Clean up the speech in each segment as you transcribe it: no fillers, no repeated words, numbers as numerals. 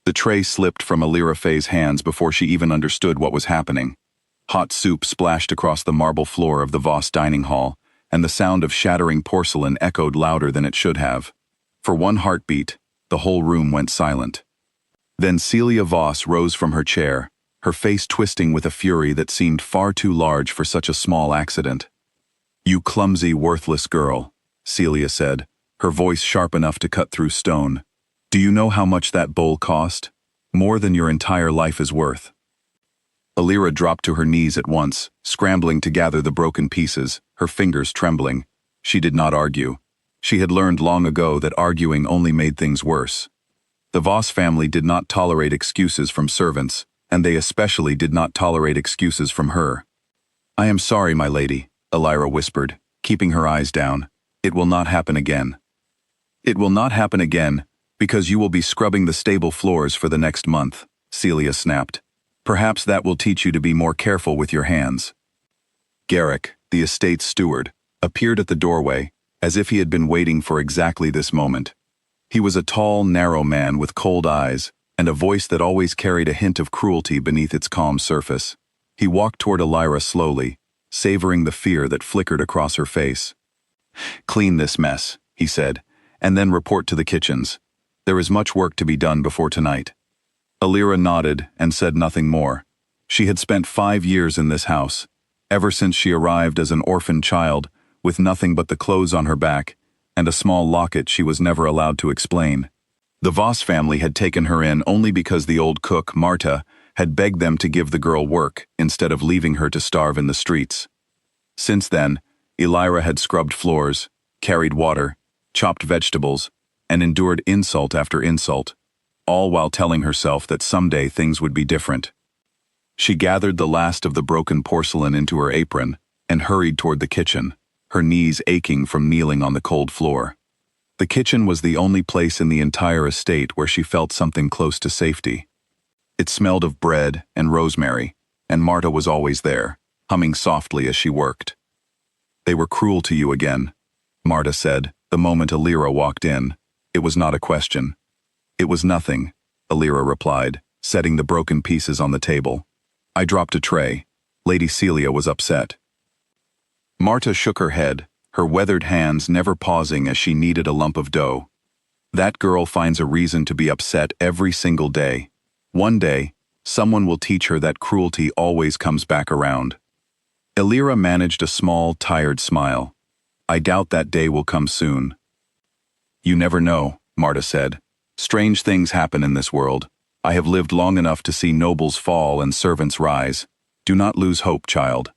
The tray slipped from Alira Faye's hands before she even understood what was happening. Hot soup splashed across the marble floor of the Voss dining hall, and the sound of shattering porcelain echoed louder than it should have. For one heartbeat, the whole room went silent. Then Celia Voss rose from her chair, her face twisting with a fury that seemed far too large for such a small accident. "You clumsy, worthless girl," Celia said, her voice sharp enough to cut through stone. "Do you know how much that bowl cost? More than your entire life is worth." Alira dropped to her knees at once, scrambling to gather the broken pieces, her fingers trembling. She did not argue. She had learned long ago that arguing only made things worse. The Voss family did not tolerate excuses from servants, and they especially did not tolerate excuses from her. "I am sorry, my lady," Alira whispered, keeping her eyes down. "It will not happen again." "It will not happen again, because you will be scrubbing the stable floors for the next month," Celia snapped. "Perhaps that will teach you to be more careful with your hands." Garrick, the estate's steward, appeared at the doorway, as if he had been waiting for exactly this moment. He was a tall, narrow man with cold eyes, and a voice that always carried a hint of cruelty beneath its calm surface. He walked toward Alira slowly, savoring the fear that flickered across her face. "Clean this mess," he said, "and then report to the kitchens. There is much work to be done before tonight." Alira nodded and said nothing more. She had spent 5 years in this house, ever since she arrived as an orphan child, with nothing but the clothes on her back, and a small locket she was never allowed to explain. The Voss family had taken her in only because the old cook, Marta, had begged them to give the girl work instead of leaving her to starve in the streets. Since then, Alira had scrubbed floors, carried water, chopped vegetables, and endured insult after insult, all while telling herself that someday things would be different. She gathered the last of the broken porcelain into her apron and hurried toward the kitchen, her knees aching from kneeling on the cold floor. The kitchen was the only place in the entire estate where she felt something close to safety. It smelled of bread and rosemary, and Marta was always there, humming softly as she worked. "They were cruel to you again," Marta said, the moment Alira walked in. It was not a question. "It was nothing," Alira replied, setting the broken pieces on the table. "I dropped a tray. Lady Celia was upset." Marta shook her head, her weathered hands never pausing as she kneaded a lump of dough. "That girl finds a reason to be upset every single day. One day, someone will teach her that cruelty always comes back around." Alira managed a small, tired smile. "I doubt that day will come soon." "You never know," Marta said. "Strange things happen in this world. I have lived long enough to see nobles fall and servants rise. Do not lose hope, child."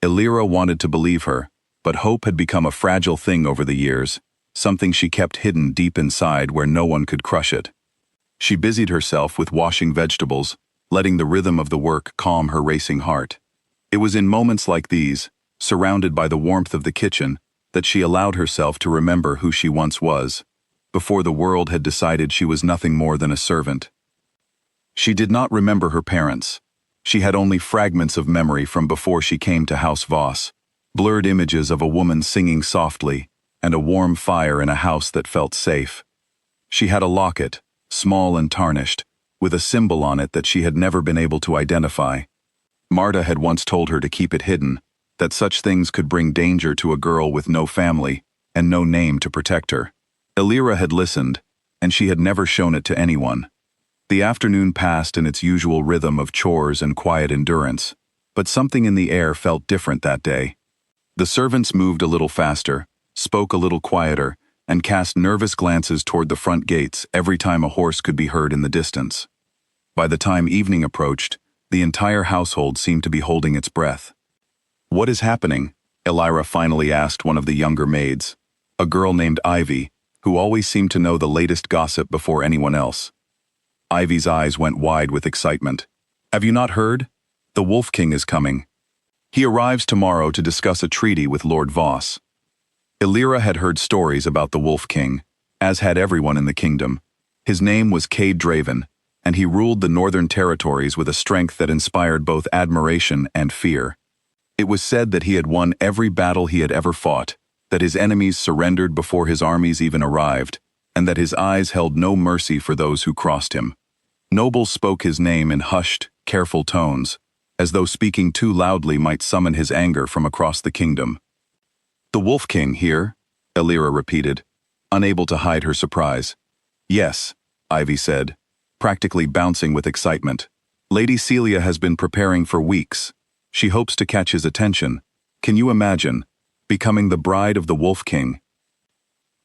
Alira wanted to believe her, but hope had become a fragile thing over the years, something she kept hidden deep inside where no one could crush it. She busied herself with washing vegetables, letting the rhythm of the work calm her racing heart. It was in moments like these, surrounded by the warmth of the kitchen, that she allowed herself to remember who she once was, before the world had decided she was nothing more than a servant. She did not remember her parents. She had only fragments of memory from before she came to House Voss, blurred images of a woman singing softly, and a warm fire in a house that felt safe. She had a locket, small and tarnished, with a symbol on it that she had never been able to identify. Marta had once told her to keep it hidden, that such things could bring danger to a girl with no family and no name to protect her. Alira had listened, and she had never shown it to anyone. The afternoon passed in its usual rhythm of chores and quiet endurance, but something in the air felt different that day. The servants moved a little faster, spoke a little quieter, and cast nervous glances toward the front gates every time a horse could be heard in the distance. By the time evening approached, the entire household seemed to be holding its breath. "What is happening?" Alira finally asked one of the younger maids, a girl named Ivy, who always seemed to know the latest gossip before anyone else. Ivy's eyes went wide with excitement. "Have you not heard? The Wolf King is coming. He arrives tomorrow to discuss a treaty with Lord Voss." Alira had heard stories about the Wolf King, as had everyone in the kingdom. His name was Cade Draven, and he ruled the northern territories with a strength that inspired both admiration and fear. It was said that he had won every battle he had ever fought, that his enemies surrendered before his armies even arrived, and that his eyes held no mercy for those who crossed him. Nobles spoke his name in hushed, careful tones, as though speaking too loudly might summon his anger from across the kingdom. "The Wolf King here?" Elira repeated, unable to hide her surprise. "Yes," Ivy said, practically bouncing with excitement. "Lady Celia has been preparing for weeks. She hopes to catch his attention. Can you imagine becoming the bride of the Wolf King?"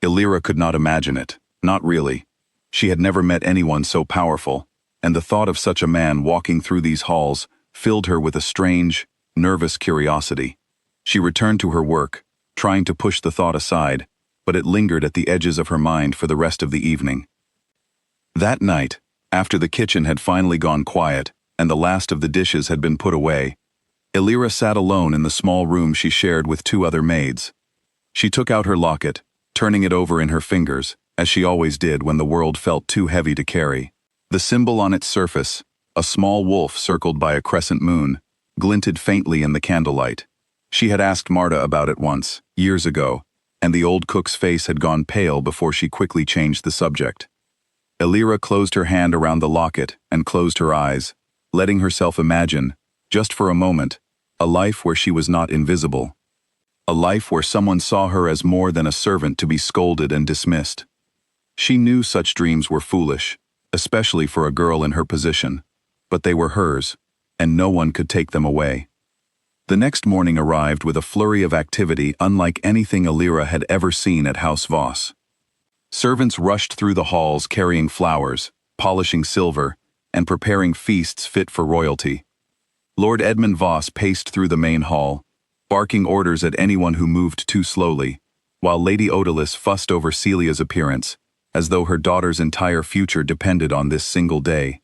Elira could not imagine it, not really. She had never met anyone so powerful, and the thought of such a man walking through these halls filled her with a strange, nervous curiosity. She returned to her work, trying to push the thought aside, but it lingered at the edges of her mind for the rest of the evening. That night, after the kitchen had finally gone quiet and the last of the dishes had been put away, Elira sat alone in the small room she shared with two other maids. She took out her locket, turning it over in her fingers, as she always did when the world felt too heavy to carry. The symbol on its surface, a small wolf circled by a crescent moon, glinted faintly in the candlelight. She had asked Marta about it once, years ago, and the old cook's face had gone pale before she quickly changed the subject. Elira closed her hand around the locket and closed her eyes, letting herself imagine, just for a moment, a life where she was not invisible. A life where someone saw her as more than a servant to be scolded and dismissed. She knew such dreams were foolish, especially for a girl in her position, but they were hers, and no one could take them away. The next morning arrived with a flurry of activity unlike anything Elira had ever seen at House Voss. Servants rushed through the halls carrying flowers, polishing silver, and preparing feasts fit for royalty. Lord Edmund Voss paced through the main hall, barking orders at anyone who moved too slowly, while Lady Odalys fussed over Celia's appearance, as though her daughter's entire future depended on this single day.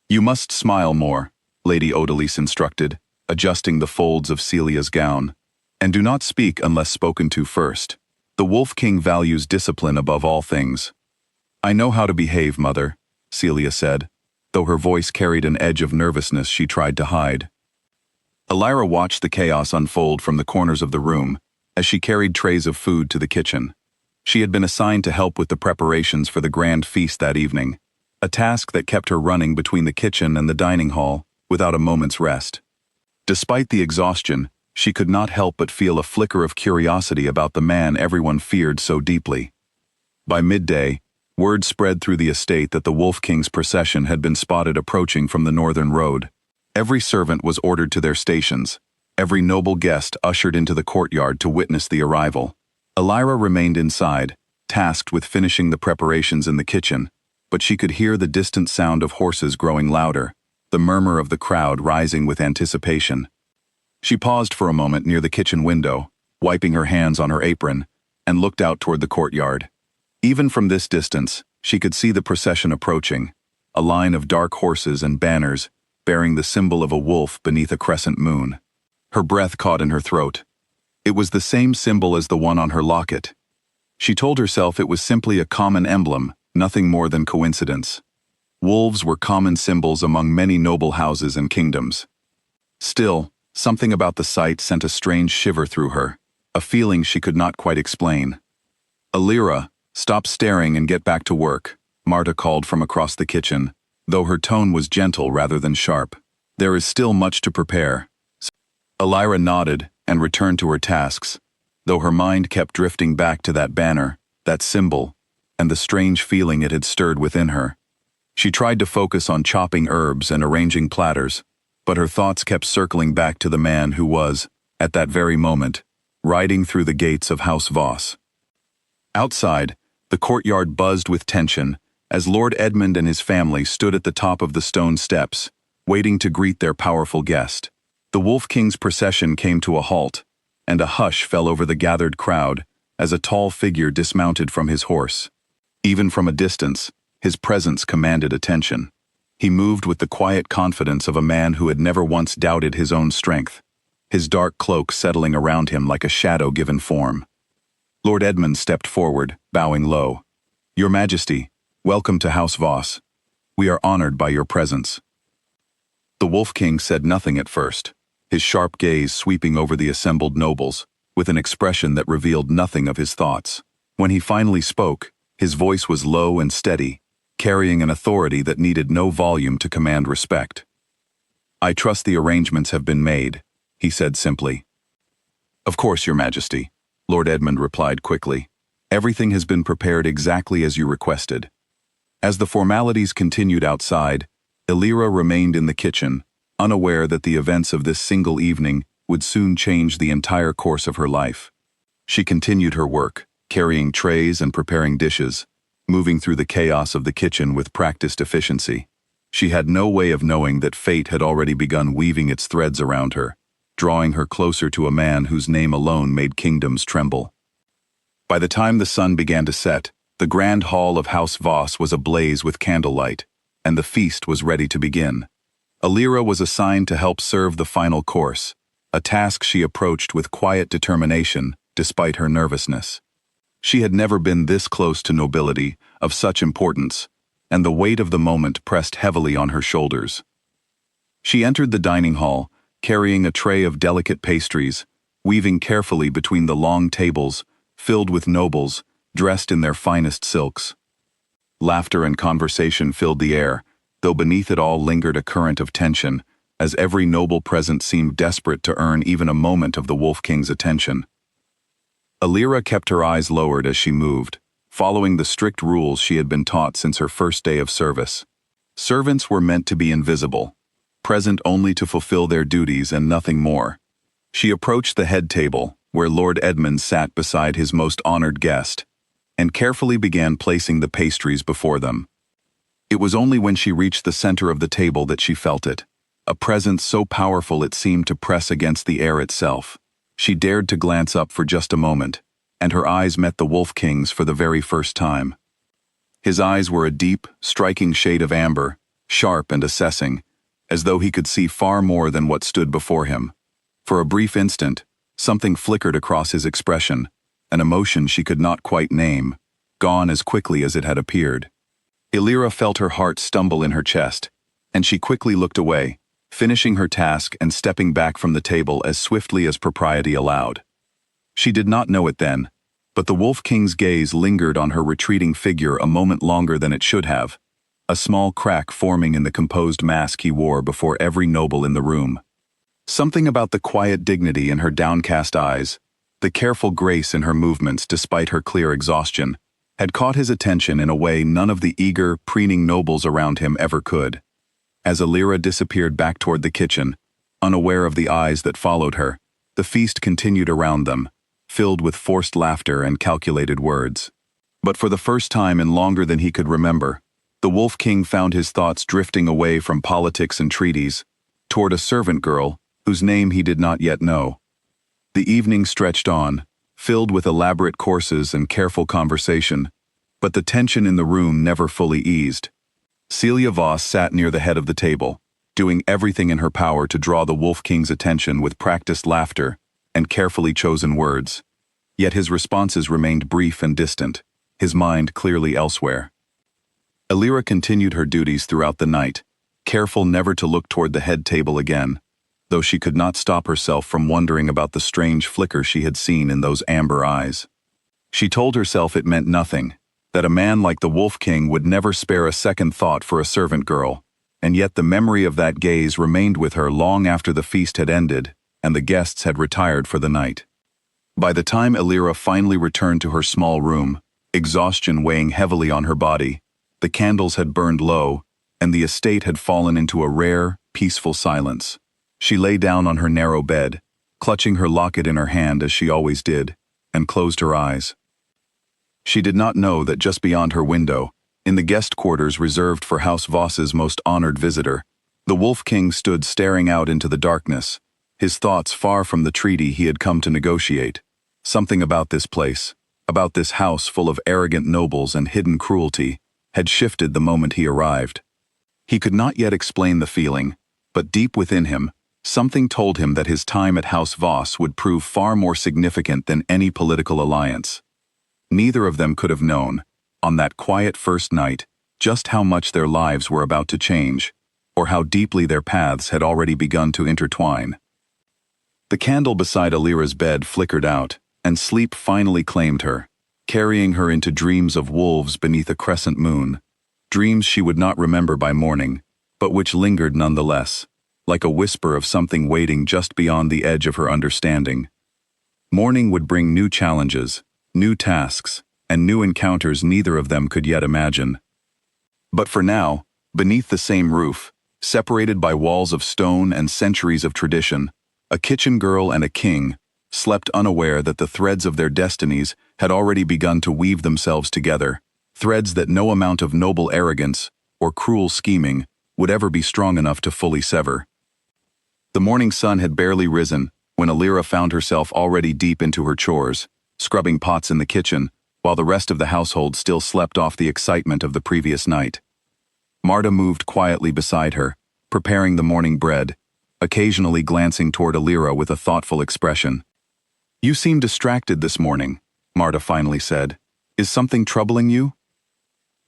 "You must smile more," Lady Odalys instructed, adjusting the folds of Celia's gown. "And do not speak unless spoken to first. The Wolf King values discipline above all things." "I know how to behave, Mother," Celia said, though her voice carried an edge of nervousness she tried to hide. Elira watched the chaos unfold from the corners of the room as she carried trays of food to the kitchen. She had been assigned to help with the preparations for the grand feast that evening, a task that kept her running between the kitchen and the dining hall without a moment's rest. Despite the exhaustion, she could not help but feel a flicker of curiosity about the man everyone feared so deeply. By midday, word spread through the estate that the Wolf King's procession had been spotted approaching from the northern road. Every servant was ordered to their stations, every noble guest ushered into the courtyard to witness the arrival. Elira remained inside, tasked with finishing the preparations in the kitchen, but she could hear the distant sound of horses growing louder, the murmur of the crowd rising with anticipation. She paused for a moment near the kitchen window, wiping her hands on her apron, and looked out toward the courtyard. Even from this distance, she could see the procession approaching, a line of dark horses and banners bearing the symbol of a wolf beneath a crescent moon. Her breath caught in her throat. It was the same symbol as the one on her locket. She told herself it was simply a common emblem, nothing more than coincidence. Wolves were common symbols among many noble houses and kingdoms. Still, something about the sight sent a strange shiver through her, a feeling she could not quite explain. "Elira, stop staring and get back to work," Marta called from across the kitchen, though her tone was gentle rather than sharp. "There is still much to prepare." Elira nodded and returned to her tasks, though her mind kept drifting back to that banner, that symbol, and the strange feeling it had stirred within her. She tried to focus on chopping herbs and arranging platters, but her thoughts kept circling back to the man who was, at that very moment, riding through the gates of House Voss. Outside, the courtyard buzzed with tension as Lord Edmund and his family stood at the top of the stone steps, waiting to greet their powerful guest. The Wolf King's procession came to a halt, and a hush fell over the gathered crowd as a tall figure dismounted from his horse. Even from a distance, his presence commanded attention. He moved with the quiet confidence of a man who had never once doubted his own strength, his dark cloak settling around him like a shadow given form. Lord Edmund stepped forward, bowing low. "Your Majesty, welcome to House Voss. We are honored by your presence." The Wolf King said nothing at first, his sharp gaze sweeping over the assembled nobles, with an expression that revealed nothing of his thoughts. When he finally spoke, his voice was low and steady, carrying an authority that needed no volume to command respect. "I trust the arrangements have been made," he said simply. "Of course, Your Majesty," Lord Edmund replied quickly. "Everything has been prepared exactly as you requested." As the formalities continued outside, Elira remained in the kitchen, unaware that the events of this single evening would soon change the entire course of her life. She continued her work, carrying trays and preparing dishes, moving through the chaos of the kitchen with practiced efficiency. She had no way of knowing that fate had already begun weaving its threads around her, drawing her closer to a man whose name alone made kingdoms tremble. By the time the sun began to set, the grand hall of House Voss was ablaze with candlelight, and the feast was ready to begin. Elira was assigned to help serve the final course, a task she approached with quiet determination despite her nervousness. She had never been this close to nobility of such importance, and the weight of the moment pressed heavily on her shoulders. She entered the dining hall, carrying a tray of delicate pastries, weaving carefully between the long tables filled with nobles dressed in their finest silks. Laughter and conversation filled the air, though beneath it all lingered a current of tension, as every noble present seemed desperate to earn even a moment of the Wolf King's attention. Elira kept her eyes lowered as she moved, following the strict rules she had been taught since her first day of service. Servants were meant to be invisible, present only to fulfill their duties and nothing more. She approached the head table, where Lord Edmund sat beside his most honored guest, and carefully began placing the pastries before them. It was only when she reached the center of the table that she felt it, a presence so powerful it seemed to press against the air itself. She dared to glance up for just a moment, and her eyes met the Wolf King's for the very first time. His eyes were a deep, striking shade of amber, sharp and assessing, as though he could see far more than what stood before him. For a brief instant, something flickered across his expression, an emotion she could not quite name, gone as quickly as it had appeared. Elira felt her heart stumble in her chest, and she quickly looked away, finishing her task and stepping back from the table as swiftly as propriety allowed. She did not know it then, but the Wolf King's gaze lingered on her retreating figure a moment longer than it should have, a small crack forming in the composed mask he wore before every noble in the room. Something about the quiet dignity in her downcast eyes, the careful grace in her movements despite her clear exhaustion, had caught his attention in a way none of the eager, preening nobles around him ever could. As Elira disappeared back toward the kitchen, unaware of the eyes that followed her, the feast continued around them, filled with forced laughter and calculated words. But for the first time in longer than he could remember, the Wolf King found his thoughts drifting away from politics and treaties, toward a servant girl whose name he did not yet know. The evening stretched on, filled with elaborate courses and careful conversation, but the tension in the room never fully eased. Celia Voss sat near the head of the table, doing everything in her power to draw the Wolf King's attention with practiced laughter and carefully chosen words. Yet his responses remained brief and distant, his mind clearly elsewhere. Elira continued her duties throughout the night, careful never to look toward the head table again, though she could not stop herself from wondering about the strange flicker she had seen in those amber eyes. She told herself it meant nothing, that a man like the Wolf King would never spare a second thought for a servant girl, and yet the memory of that gaze remained with her long after the feast had ended and the guests had retired for the night. By the time Elira finally returned to her small room, exhaustion weighing heavily on her body, the candles had burned low, and the estate had fallen into a rare, peaceful silence. She lay down on her narrow bed, clutching her locket in her hand as she always did, and closed her eyes. She did not know that just beyond her window, in the guest quarters reserved for House Voss's most honored visitor, the Wolf King stood staring out into the darkness, his thoughts far from the treaty he had come to negotiate. Something about this place, about this house full of arrogant nobles and hidden cruelty, had shifted the moment he arrived. He could not yet explain the feeling, but deep within him, something told him that his time at House Voss would prove far more significant than any political alliance. Neither of them could have known, on that quiet first night, just how much their lives were about to change, or how deeply their paths had already begun to intertwine. The candle beside Elira's bed flickered out, and sleep finally claimed her, carrying her into dreams of wolves beneath a crescent moon. dreams she would not remember by morning, but which lingered nonetheless, like a whisper of something waiting just beyond the edge of her understanding. Morning would bring new challenges, new tasks, and new encounters neither of them could yet imagine. But for now, beneath the same roof, separated by walls of stone and centuries of tradition, a kitchen girl and a king slept unaware that the threads of their destinies had already begun to weave themselves together, threads that no amount of noble arrogance or cruel scheming would ever be strong enough to fully sever. The morning sun had barely risen when Alira found herself already deep into her chores, scrubbing pots in the kitchen, while the rest of the household still slept off the excitement of the previous night. Marta moved quietly beside her, preparing the morning bread, occasionally glancing toward Alira with a thoughtful expression. "You seem distracted this morning," Marta finally said. "Is something troubling you?"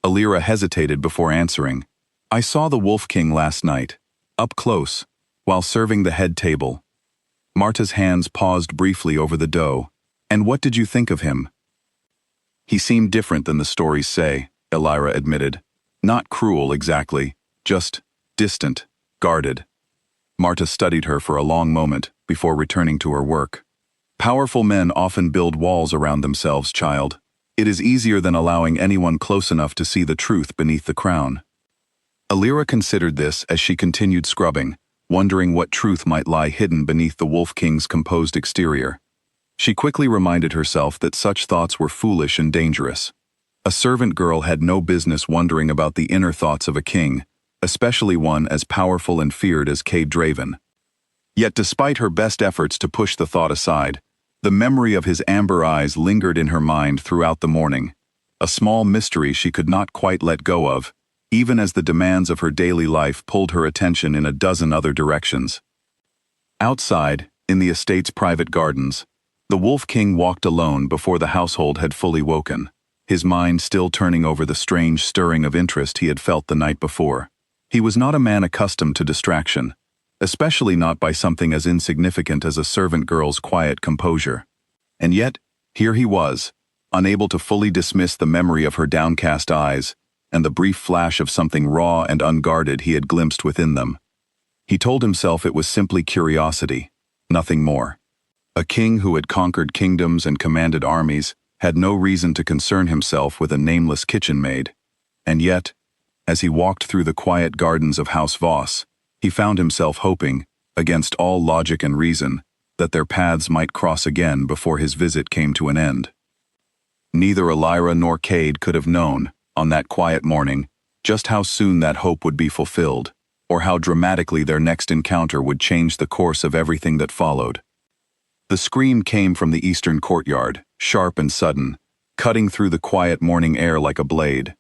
Alira hesitated before answering. "I saw the Wolf King last night, up close, while serving the head table." Marta's hands paused briefly over the dough. "And what did you think of him?" "He seemed different than the stories say," Alira admitted. "Not cruel exactly, just distant, guarded." Marta studied her for a long moment before returning to her work. "Powerful men often build walls around themselves, child. It is easier than allowing anyone close enough to see the truth beneath the crown." Alira considered this as she continued scrubbing, wondering what truth might lie hidden beneath the Wolf King's composed exterior. She quickly reminded herself that such thoughts were foolish and dangerous. A servant girl had no business wondering about the inner thoughts of a king, especially one as powerful and feared as Cade Draven. Yet despite her best efforts to push the thought aside, the memory of his amber eyes lingered in her mind throughout the morning, a small mystery she could not quite let go of, even as the demands of her daily life pulled her attention in a dozen other directions. Outside, in the estate's private gardens, the Wolf King walked alone before the household had fully woken, his mind still turning over the strange stirring of interest he had felt the night before. He was not a man accustomed to distraction, especially not by something as insignificant as a servant girl's quiet composure. And yet, here he was, unable to fully dismiss the memory of her downcast eyes and the brief flash of something raw and unguarded he had glimpsed within them. He told himself it was simply curiosity, nothing more. A king who had conquered kingdoms and commanded armies had no reason to concern himself with a nameless kitchen maid. And yet, as he walked through the quiet gardens of House Voss, he found himself hoping, against all logic and reason, that their paths might cross again before his visit came to an end. Neither Alira nor Cade could have known, on that quiet morning, just how soon that hope would be fulfilled, or how dramatically their next encounter would change the course of everything that followed. The scream came from the eastern courtyard, sharp and sudden, cutting through the quiet morning air like a blade.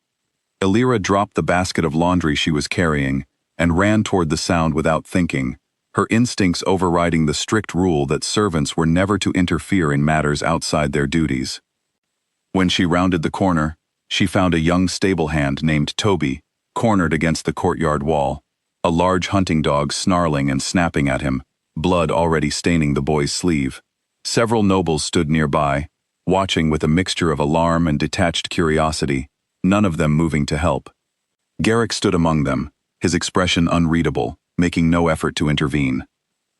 Alira dropped the basket of laundry she was carrying and ran toward the sound without thinking, her instincts overriding the strict rule that servants were never to interfere in matters outside their duties. When she rounded the corner, she found a young stable hand named Toby, cornered against the courtyard wall, a large hunting dog snarling and snapping at him, blood already staining the boy's sleeve. Several nobles stood nearby, watching with a mixture of alarm and detached curiosity, none of them moving to help. Garrick stood among them, his expression unreadable, making no effort to intervene.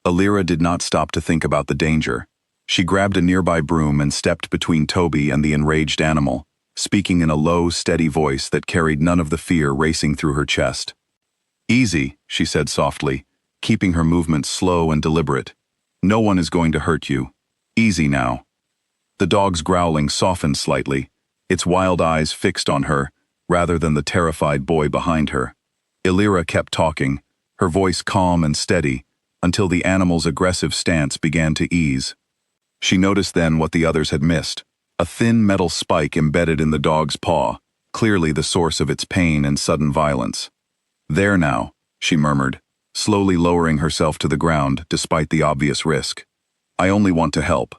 Alira did not stop to think about the danger. She grabbed a nearby broom and stepped between Toby and the enraged animal, speaking in a low, steady voice that carried none of the fear racing through her chest. "Easy," she said softly, keeping her movements slow and deliberate. "No one is going to hurt you. Easy now." The dog's growling softened slightly, its wild eyes fixed on her, rather than the terrified boy behind her. Alira kept talking, her voice calm and steady, until the animal's aggressive stance began to ease. She noticed then what the others had missed, a thin metal spike embedded in the dog's paw, clearly the source of its pain and sudden violence. "There now," she murmured, slowly lowering herself to the ground despite the obvious risk. "I only want to help."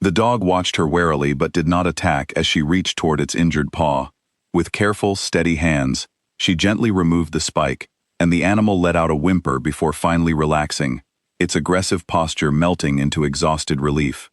The dog watched her warily but did not attack as she reached toward its injured paw. With careful, steady hands, she gently removed the spike, and the animal let out a whimper before finally relaxing, its aggressive posture melting into exhausted relief.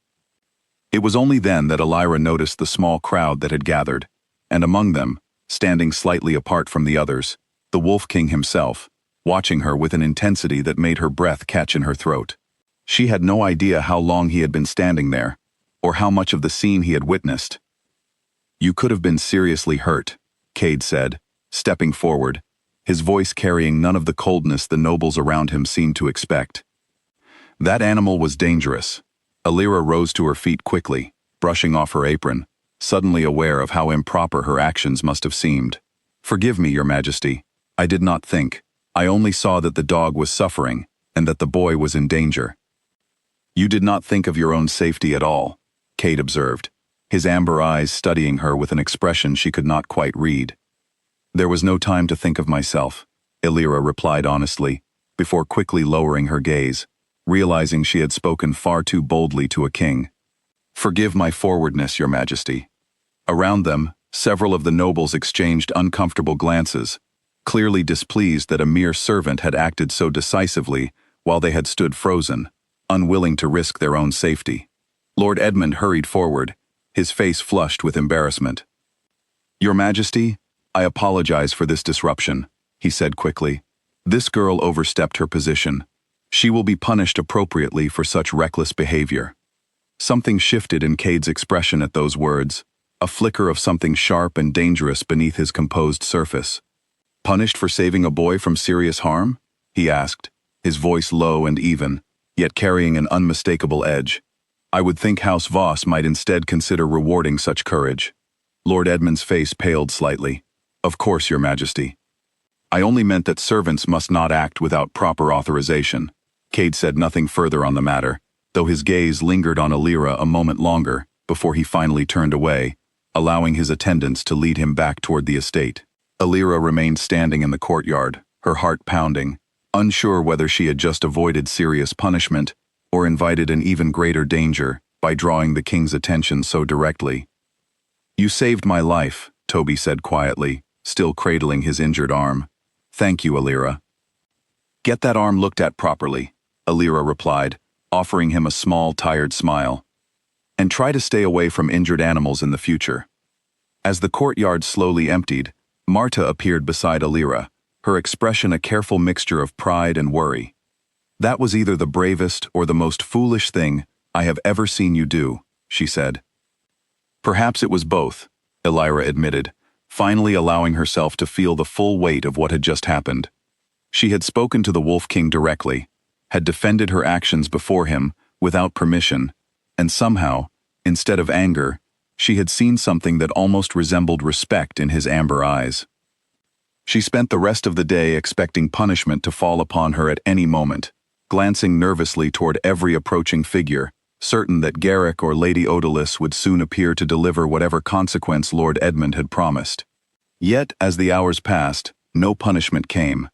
It was only then that Alira noticed the small crowd that had gathered, and among them, standing slightly apart from the others, the Wolf King himself, watching her with an intensity that made her breath catch in her throat. She had no idea how long he had been standing there, or how much of the scene he had witnessed. "You could have been seriously hurt," Cade said, stepping forward, his voice carrying none of the coldness the nobles around him seemed to expect. "That animal was dangerous." Alira rose to her feet quickly, brushing off her apron, suddenly aware of how improper her actions must have seemed. "Forgive me, Your Majesty. I did not think. I only saw that the dog was suffering, and that the boy was in danger." "You did not think of your own safety at all," Cade observed, his amber eyes studying her with an expression she could not quite read. "There was no time to think of myself," Alira replied honestly, before quickly lowering her gaze, realizing she had spoken far too boldly to a king. "Forgive my forwardness, Your Majesty." Around them, several of the nobles exchanged uncomfortable glances, clearly displeased that a mere servant had acted so decisively while they had stood frozen, unwilling to risk their own safety. Lord Edmund hurried forward, his face flushed with embarrassment. "Your Majesty, I apologize for this disruption," he said quickly. "This girl overstepped her position. She will be punished appropriately for such reckless behavior." Something shifted in Cade's expression at those words, a flicker of something sharp and dangerous beneath his composed surface. "Punished for saving a boy from serious harm?" he asked, his voice low and even, yet carrying an unmistakable edge. "I would think House Voss might instead consider rewarding such courage." Lord Edmund's face paled slightly. "Of course, Your Majesty. I only meant that servants must not act without proper authorization." Cade said nothing further on the matter, though his gaze lingered on Alira a moment longer before he finally turned away, allowing his attendants to lead him back toward the estate. Alira remained standing in the courtyard, her heart pounding, unsure whether she had just avoided serious punishment or invited an even greater danger by drawing the king's attention so directly. "You saved my life," Toby said quietly, still cradling his injured arm. "Thank you, Alira." "Get that arm looked at properly," Alira replied, offering him a small, tired smile. "And try to stay away from injured animals in the future." As the courtyard slowly emptied, Marta appeared beside Alira, her expression a careful mixture of pride and worry. "That was either the bravest or the most foolish thing I have ever seen you do," she said. "Perhaps it was both," Alira admitted, finally allowing herself to feel the full weight of what had just happened. She had spoken to the Wolf King directly, had defended her actions before him without permission, and somehow, instead of anger, she had seen something that almost resembled respect in his amber eyes. She spent the rest of the day expecting punishment to fall upon her at any moment, glancing nervously toward every approaching figure, certain that Garrick or Lady Odalys would soon appear to deliver whatever consequence Lord Edmund had promised. Yet, as the hours passed, no punishment came.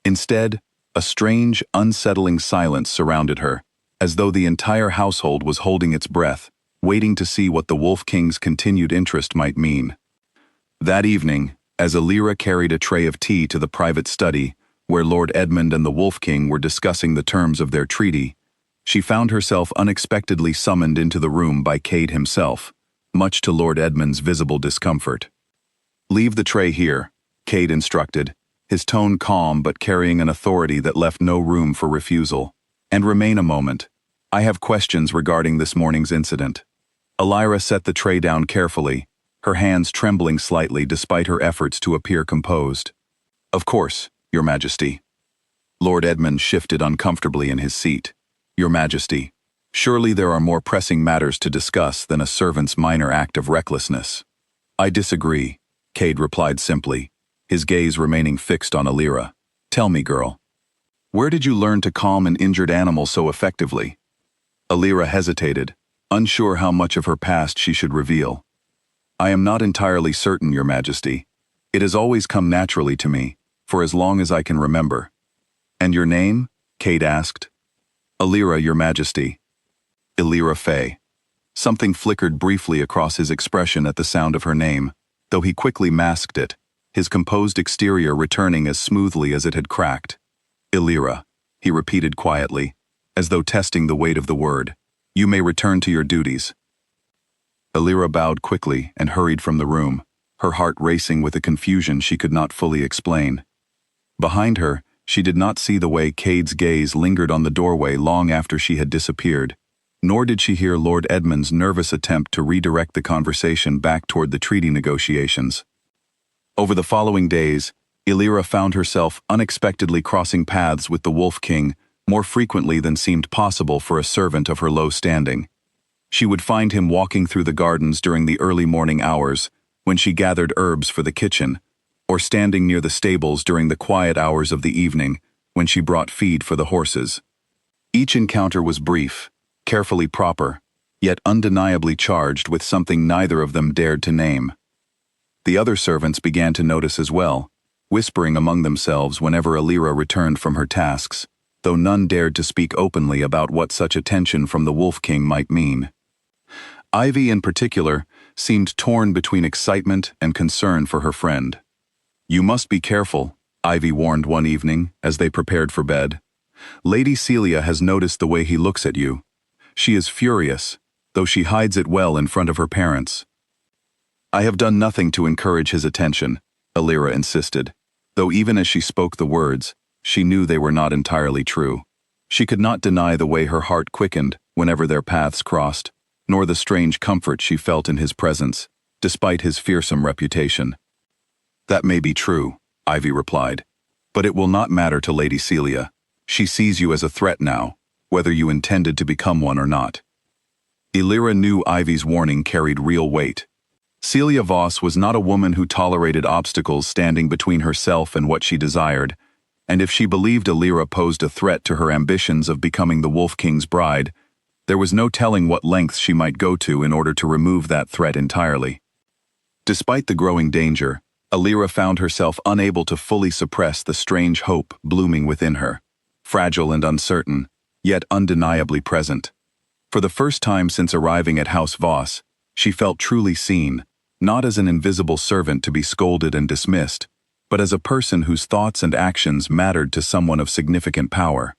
Instead, a strange, unsettling silence surrounded her, as though the entire household was holding its breath, waiting to see what the Wolf King's continued interest might mean. That evening, as Alira carried a tray of tea to the private study, where Lord Edmund and the Wolf King were discussing the terms of their treaty, she found herself unexpectedly summoned into the room by Cade himself, much to Lord Edmund's visible discomfort. "Leave the tray here," Cade instructed, his tone calm but carrying an authority that left no room for refusal. "And remain a moment. I have questions regarding this morning's incident." Alira set the tray down carefully, her hands trembling slightly despite her efforts to appear composed. "Of course, Your Majesty." Lord Edmund shifted uncomfortably in his seat. "Your Majesty, surely there are more pressing matters to discuss than a servant's minor act of recklessness." "I disagree," Cade replied simply, his gaze remaining fixed on Alira. "Tell me, girl, where did you learn to calm an injured animal so effectively?" Alira hesitated, unsure how much of her past she should reveal. "I am not entirely certain, Your Majesty. It has always come naturally to me, for as long as I can remember." "And your name?" Cade asked. "Alira, Your Majesty." Alira Faye. Something flickered briefly across his expression at the sound of her name, though he quickly masked it, his composed exterior returning as smoothly as it had cracked. "Alira," he repeated quietly, as though testing the weight of the word. "You may return to your duties." Alira bowed quickly and hurried from the room, her heart racing with a confusion she could not fully explain. Behind her, she did not see the way Cade's gaze lingered on the doorway long after she had disappeared, nor did she hear Lord Edmund's nervous attempt to redirect the conversation back toward the treaty negotiations. Over the following days, Illyra found herself unexpectedly crossing paths with the Wolf King more frequently than seemed possible for a servant of her low standing. She would find him walking through the gardens during the early morning hours, when she gathered herbs for the kitchen, or standing near the stables during the quiet hours of the evening, when she brought feed for the horses. Each encounter was brief, carefully proper, yet undeniably charged with something neither of them dared to name. The other servants began to notice as well, whispering among themselves whenever Illyra returned from her tasks, though none dared to speak openly about what such attention from the Wolf King might mean. Ivy, in particular, seemed torn between excitement and concern for her friend. "You must be careful," Ivy warned one evening as they prepared for bed. "Lady Celia has noticed the way he looks at you. She is furious, though she hides it well in front of her parents." "I have done nothing to encourage his attention," Illyra insisted, though even as she spoke the words, she knew they were not entirely true. She could not deny the way her heart quickened whenever their paths crossed, nor the strange comfort she felt in his presence, despite his fearsome reputation. "That may be true," Ivy replied, "but it will not matter to Lady Celia. She sees you as a threat now, whether you intended to become one or not." Illyra knew Ivy's warning carried real weight. Celia Voss was not a woman who tolerated obstacles standing between herself and what she desired, and if she believed Illyra posed a threat to her ambitions of becoming the Wolf King's bride, there was no telling what lengths she might go to in order to remove that threat entirely. Despite the growing danger, Illyra found herself unable to fully suppress the strange hope blooming within her, fragile and uncertain, yet undeniably present. For the first time since arriving at House Voss, she felt truly seen, not as an invisible servant to be scolded and dismissed, but as a person whose thoughts and actions mattered to someone of significant power.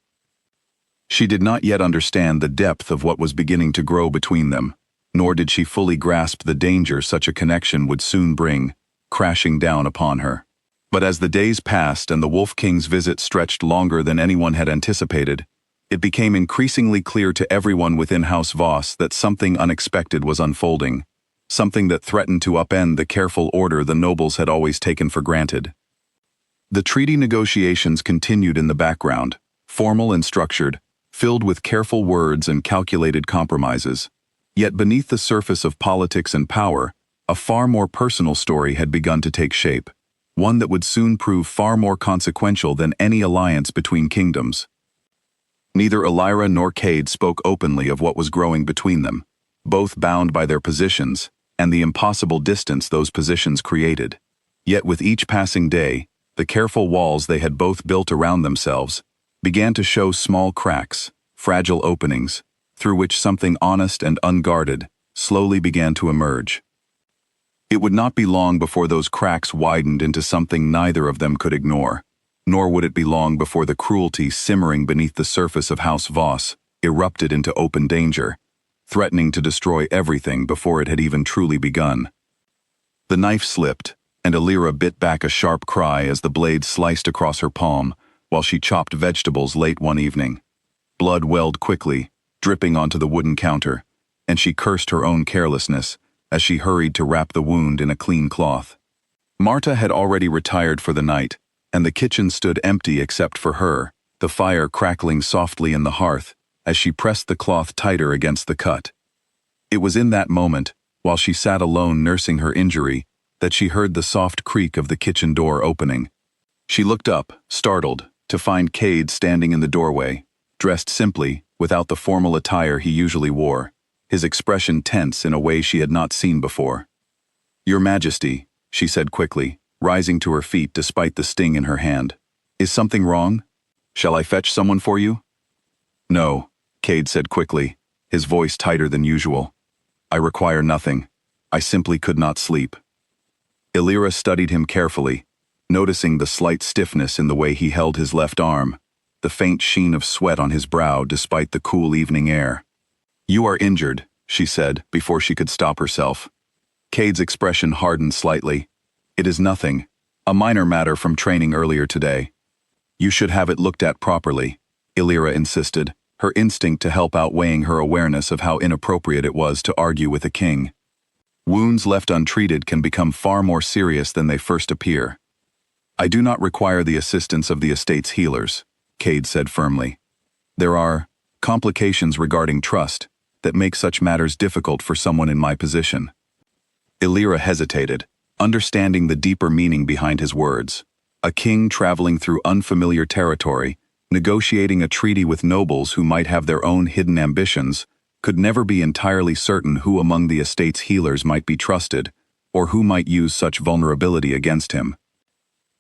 She did not yet understand the depth of what was beginning to grow between them, nor did she fully grasp the danger such a connection would soon bring, crashing down upon her. But as the days passed and the Wolf King's visit stretched longer than anyone had anticipated, it became increasingly clear to everyone within House Voss that something unexpected was unfolding, something that threatened to upend the careful order the nobles had always taken for granted. The treaty negotiations continued in the background, formal and structured, filled with careful words and calculated compromises. Yet beneath the surface of politics and power, a far more personal story had begun to take shape, one that would soon prove far more consequential than any alliance between kingdoms. Neither Illyra nor Cade spoke openly of what was growing between them, both bound by their positions and the impossible distance those positions created. Yet with each passing day, the careful walls they had both built around themselves began to show small cracks, fragile openings, through which something honest and unguarded slowly began to emerge. It would not be long before those cracks widened into something neither of them could ignore, nor would it be long before the cruelty simmering beneath the surface of House Voss erupted into open danger, threatening to destroy everything before it had even truly begun. The knife slipped, and Illyra bit back a sharp cry as the blade sliced across her palm while she chopped vegetables late one evening. Blood welled quickly, dripping onto the wooden counter, and she cursed her own carelessness as she hurried to wrap the wound in a clean cloth. Marta had already retired for the night, and the kitchen stood empty except for her, the fire crackling softly in the hearth as she pressed the cloth tighter against the cut. It was in that moment, while she sat alone nursing her injury, that she heard the soft creak of the kitchen door opening. She looked up, startled, to find Cade standing in the doorway, dressed simply, without the formal attire he usually wore, his expression tense in a way she had not seen before. "Your Majesty," she said quickly, rising to her feet despite the sting in her hand. "Is something wrong? Shall I fetch someone for you?" "No," Cade said quickly, his voice tighter than usual. "I require nothing. I simply could not sleep." Illyra studied him carefully, noticing the slight stiffness in the way he held his left arm, the faint sheen of sweat on his brow despite the cool evening air. "You are injured," she said before she could stop herself. "Is something wrong?" "No," Cade said quickly, his voice tighter than usual. "I require nothing. I simply could not sleep." Illyra studied him carefully, noticing the slight stiffness in the way he held his left arm, the faint sheen of sweat on his brow despite the cool evening air. Cade's expression hardened slightly. It is nothing. A minor matter from training earlier today. You should have it looked at properly, Illyra insisted, her instinct to help outweighing her awareness of how inappropriate it was to argue with a king. Wounds left untreated can become far more serious than they first appear. I do not require the assistance of the estate's healers, Cade said firmly. There are complications regarding trust that make such matters difficult for someone in my position. Illyra hesitated, understanding the deeper meaning behind his words. A king traveling through unfamiliar territory, negotiating a treaty with nobles who might have their own hidden ambitions, could never be entirely certain who among the estate's healers might be trusted, or who might use such vulnerability against him.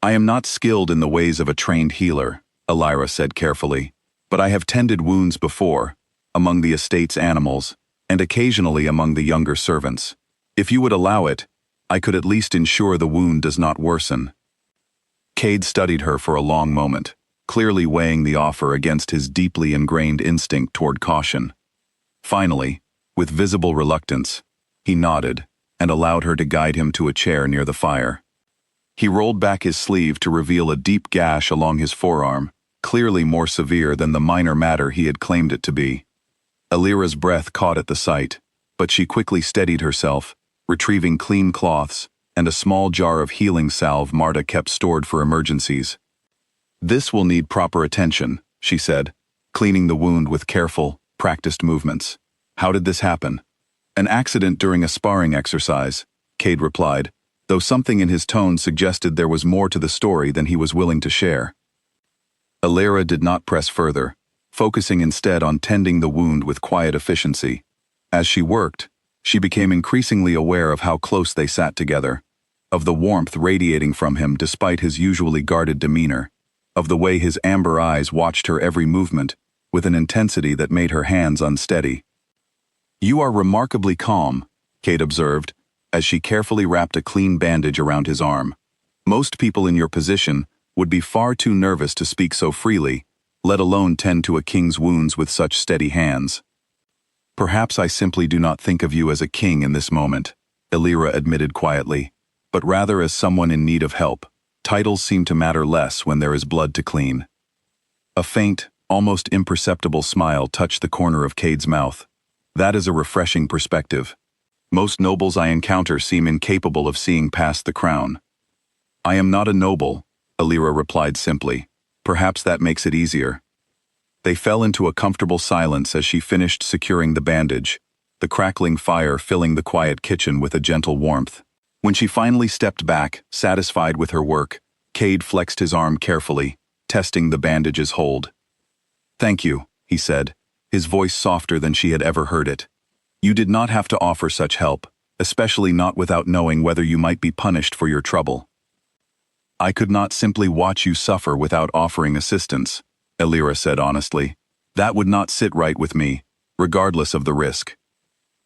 I am not skilled in the ways of a trained healer, Illyra said carefully, but I have tended wounds before, among the estate's animals, and occasionally among the younger servants. If you would allow it, I could at least ensure the wound does not worsen. Cade studied her for a long moment, clearly weighing the offer against his deeply ingrained instinct toward caution. Finally, with visible reluctance, he nodded and allowed her to guide him to a chair near the fire. He rolled back his sleeve to reveal a deep gash along his forearm, clearly more severe than the minor matter he had claimed it to be. Illyra's breath caught at the sight, but she quickly steadied herself, retrieving clean cloths and a small jar of healing salve Marta kept stored for emergencies. This will need proper attention, she said, cleaning the wound with careful, practiced movements. How did this happen? An accident during a sparring exercise, Cade replied, though something in his tone suggested there was more to the story than he was willing to share. Illyra did not press further, focusing instead on tending the wound with quiet efficiency. As she worked, she became increasingly aware of how close they sat together, of the warmth radiating from him despite his usually guarded demeanor, of the way his amber eyes watched her every movement, with an intensity that made her hands unsteady. You are remarkably calm, Cade observed, as she carefully wrapped a clean bandage around his arm. Most people in your position would be far too nervous to speak so freely, let alone tend to a king's wounds with such steady hands. Perhaps I simply do not think of you as a king in this moment, Illyra admitted quietly, but rather as someone in need of help. Titles seem to matter less when there is blood to clean. A faint, almost imperceptible smile touched the corner of Cade's mouth. That is a refreshing perspective. Most nobles I encounter seem incapable of seeing past the crown. I am not a noble, Illyra replied simply. Perhaps that makes it easier. They fell into a comfortable silence as she finished securing the bandage, the crackling fire filling the quiet kitchen with a gentle warmth. When she finally stepped back, satisfied with her work, Cade flexed his arm carefully, testing the bandage's hold. Thank you, he said, his voice softer than she had ever heard it. You did not have to offer such help, especially not without knowing whether you might be punished for your trouble. I could not simply watch you suffer without offering assistance, Illyra said honestly. That would not sit right with me, regardless of the risk.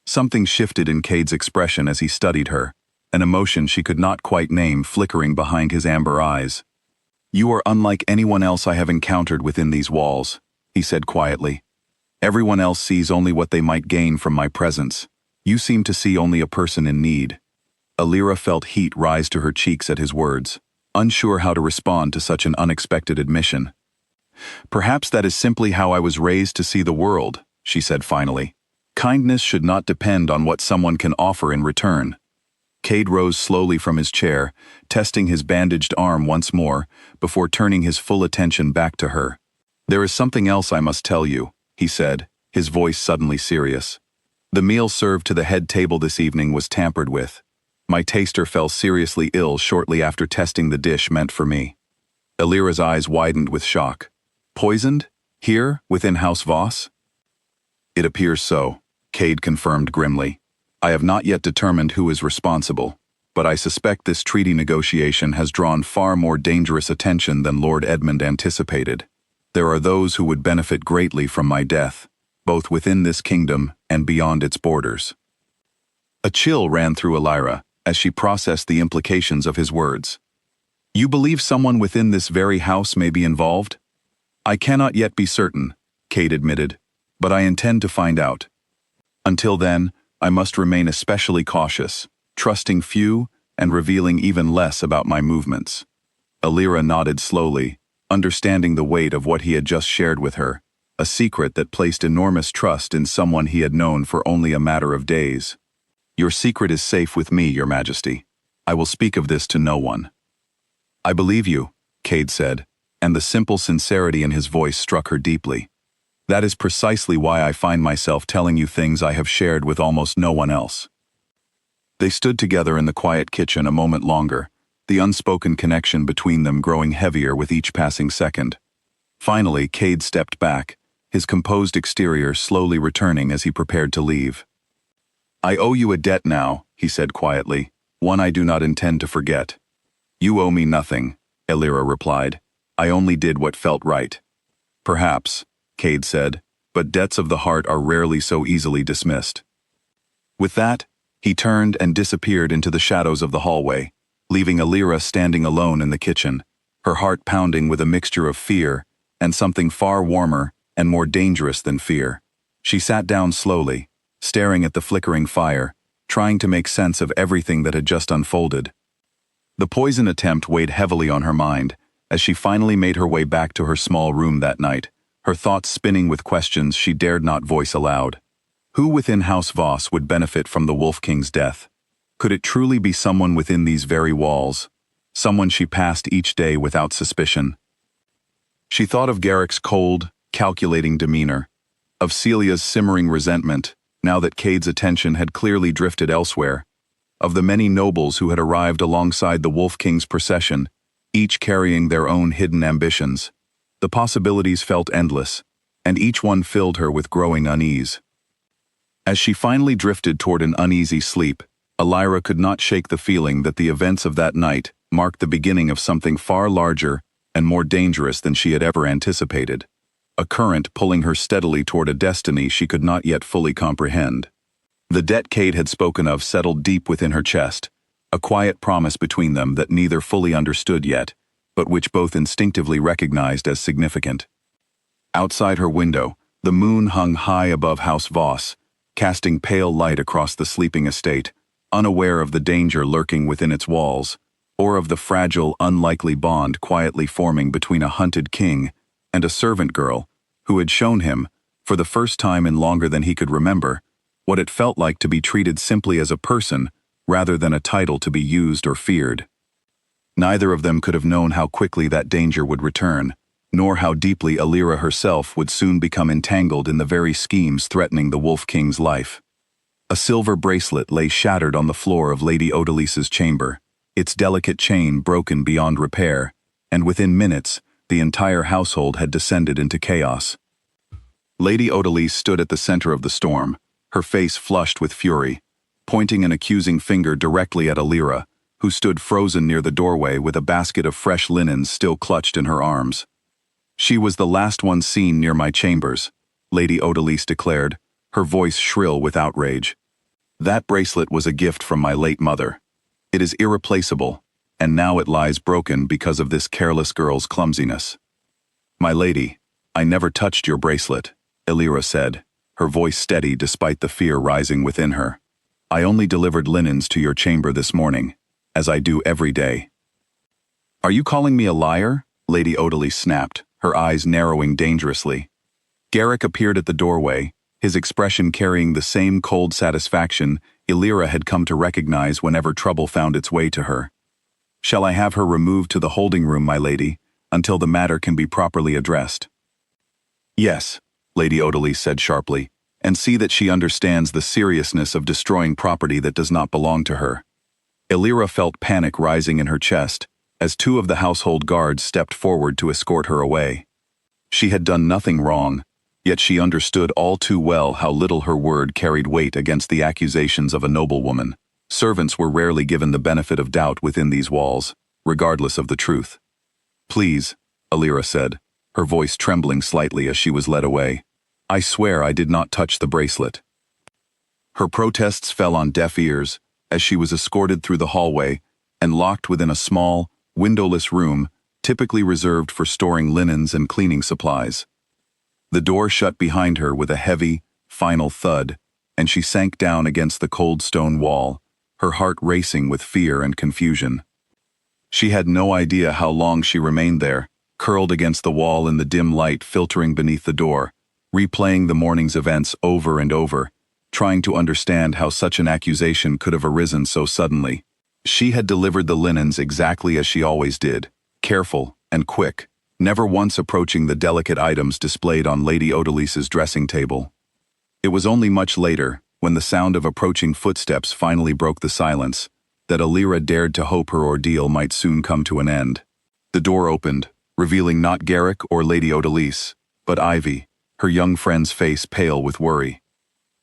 Something shifted in Cade's expression as he studied her, an emotion she could not quite name flickering behind his amber eyes. You are unlike anyone else I have encountered within these walls, he said quietly. Everyone else sees only what they might gain from my presence. You seem to see only a person in need. Illyra felt heat rise to her cheeks at his words, unsure how to respond to such an unexpected admission. Perhaps that is simply how I was raised to see the world, she said finally. Kindness should not depend on what someone can offer in return. Cade rose slowly from his chair, testing his bandaged arm once more, before turning his full attention back to her. There is something else I must tell you, he said, his voice suddenly serious. The meal served to the head table this evening was tampered with. My taster fell seriously ill shortly after testing the dish meant for me. Illyra's eyes widened with shock. Poisoned? Here, within House Voss? It appears so, Cade confirmed grimly. I have not yet determined who is responsible, but I suspect this treaty negotiation has drawn far more dangerous attention than Lord Edmund anticipated. There are those who would benefit greatly from my death, both within this kingdom and beyond its borders. A chill ran through Illyra as she processed the implications of his words. You believe someone within this very house may be involved? I cannot yet be certain, Cade admitted, but I intend to find out. Until then, I must remain especially cautious. trusting few and revealing even less about my movements. Alira nodded slowly, understanding the weight of what he had just shared with her, a secret that placed enormous trust in someone he had known for only a matter of days. Your secret is safe with me, Your Majesty. I will speak of this to no one. I believe you, Cade said, and the simple sincerity in his voice struck her deeply. That is precisely why I find myself telling you things I have shared with almost no one else. They stood together in the quiet kitchen a moment longer, the unspoken connection between them growing heavier with each passing second. Finally, Cade stepped back, his composed exterior slowly returning as he prepared to leave. I owe you a debt now, he said quietly, one I do not intend to forget. You owe me nothing, Alira replied. I only did what felt right. Perhaps, Cade said, but debts of the heart are rarely so easily dismissed. With that, he turned and disappeared into the shadows of the hallway, leaving Alira standing alone in the kitchen, her heart pounding with a mixture of fear and something far warmer and more dangerous than fear. She sat down slowly, staring at the flickering fire, trying to make sense of everything that had just unfolded. The poison attempt weighed heavily on her mind as she finally made her way back to her small room that night, her thoughts spinning with questions she dared not voice aloud. Who within House Voss would benefit from the Wolf King's death? Could it truly be someone within these very walls? Someone she passed each day without suspicion? She thought of Garrick's cold, calculating demeanor, of Celia's simmering resentment, now that Cade's attention had clearly drifted elsewhere, of the many nobles who had arrived alongside the Wolf King's procession, each carrying their own hidden ambitions. The possibilities felt endless, and each one filled her with growing unease. As she finally drifted toward an uneasy sleep, Alira could not shake the feeling that the events of that night marked the beginning of something far larger and more dangerous than she had ever anticipated, a current pulling her steadily toward a destiny she could not yet fully comprehend. The debt Cade had spoken of settled deep within her chest, a quiet promise between them that neither fully understood yet, but which both instinctively recognized as significant. Outside her window, the moon hung high above House Voss, casting pale light across the sleeping estate, unaware of the danger lurking within its walls, or of the fragile, unlikely bond quietly forming between a hunted king and a servant girl who had shown him, for the first time in longer than he could remember, what it felt like to be treated simply as a person rather than a title to be used or feared. Neither of them could have known how quickly that danger would return, nor how deeply Alira herself would soon become entangled in the very schemes threatening the Wolf King's life. A silver bracelet lay shattered on the floor of Lady Odalise's chamber, its delicate chain broken beyond repair, and within minutes, the entire household had descended into chaos. Lady Odalise stood at the center of the storm, her face flushed with fury, pointing an accusing finger directly at Alira, who stood frozen near the doorway with a basket of fresh linens still clutched in her arms. She was the last one seen near my chambers, Lady Odalise declared, her voice shrill with outrage. That bracelet was a gift from my late mother. It is irreplaceable, and now it lies broken because of this careless girl's clumsiness. My lady, I never touched your bracelet, Alira said, her voice steady despite the fear rising within her. I only delivered linens to your chamber this morning, as I do every day. Are you calling me a liar? Lady Odalise snapped, her eyes narrowing dangerously. Garrick appeared at the doorway, his expression carrying the same cold satisfaction Alira had come to recognize whenever trouble found its way to her. Shall I have her removed to the holding room, my lady, until the matter can be properly addressed? Yes, Lady Odalise said sharply, and see that she understands the seriousness of destroying property that does not belong to her. Alira felt panic rising in her chest as two of the household guards stepped forward to escort her away. She had done nothing wrong, yet she understood all too well how little her word carried weight against the accusations of a noblewoman. Servants were rarely given the benefit of doubt within these walls, regardless of the truth. Please, Alira said, her voice trembling slightly as she was led away. I swear I did not touch the bracelet. Her protests fell on deaf ears as she was escorted through the hallway and locked within a small, windowless room typically reserved for storing linens and cleaning supplies. The door shut behind her with a heavy, final thud, and she sank down against the cold stone wall, her heart racing with fear and confusion. She had no idea how long she remained there, curled against the wall in the dim light filtering beneath the door, replaying the morning's events over and over, trying to understand how such an accusation could have arisen so suddenly. She had delivered the linens exactly as she always did, careful and quick, never once approaching the delicate items displayed on Lady Odalise's dressing table. It was only much later, when the sound of approaching footsteps finally broke the silence, that Alira dared to hope her ordeal might soon come to an end. The door opened, revealing not Garrick or Lady Odalise, but Ivy, her young friend's face pale with worry.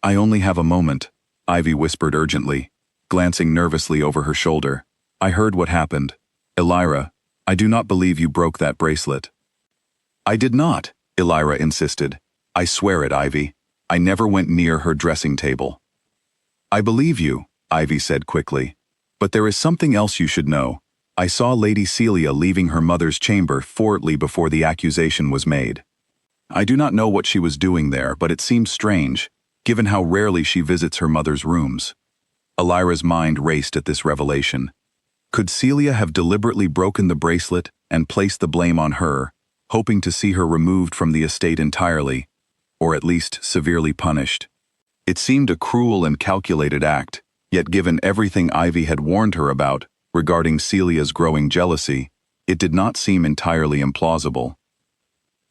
"I only have a moment," Ivy whispered urgently, glancing nervously over her shoulder. "I heard what happened. Elira, I do not believe you broke that bracelet." "I did not," Elira insisted. "I swear it, Ivy. I never went near her dressing table." "I believe you," Ivy said quickly. "But there is something else you should know. I saw Lady Celia leaving her mother's chamber shortly before the accusation was made. I do not know what she was doing there, but it seems strange, given how rarely she visits her mother's rooms." Elira's mind raced at this revelation. Could Celia have deliberately broken the bracelet and placed the blame on her, hoping to see her removed from the estate entirely, or at least severely punished? It seemed a cruel and calculated act, yet given everything Ivy had warned her about regarding Celia's growing jealousy, it did not seem entirely implausible.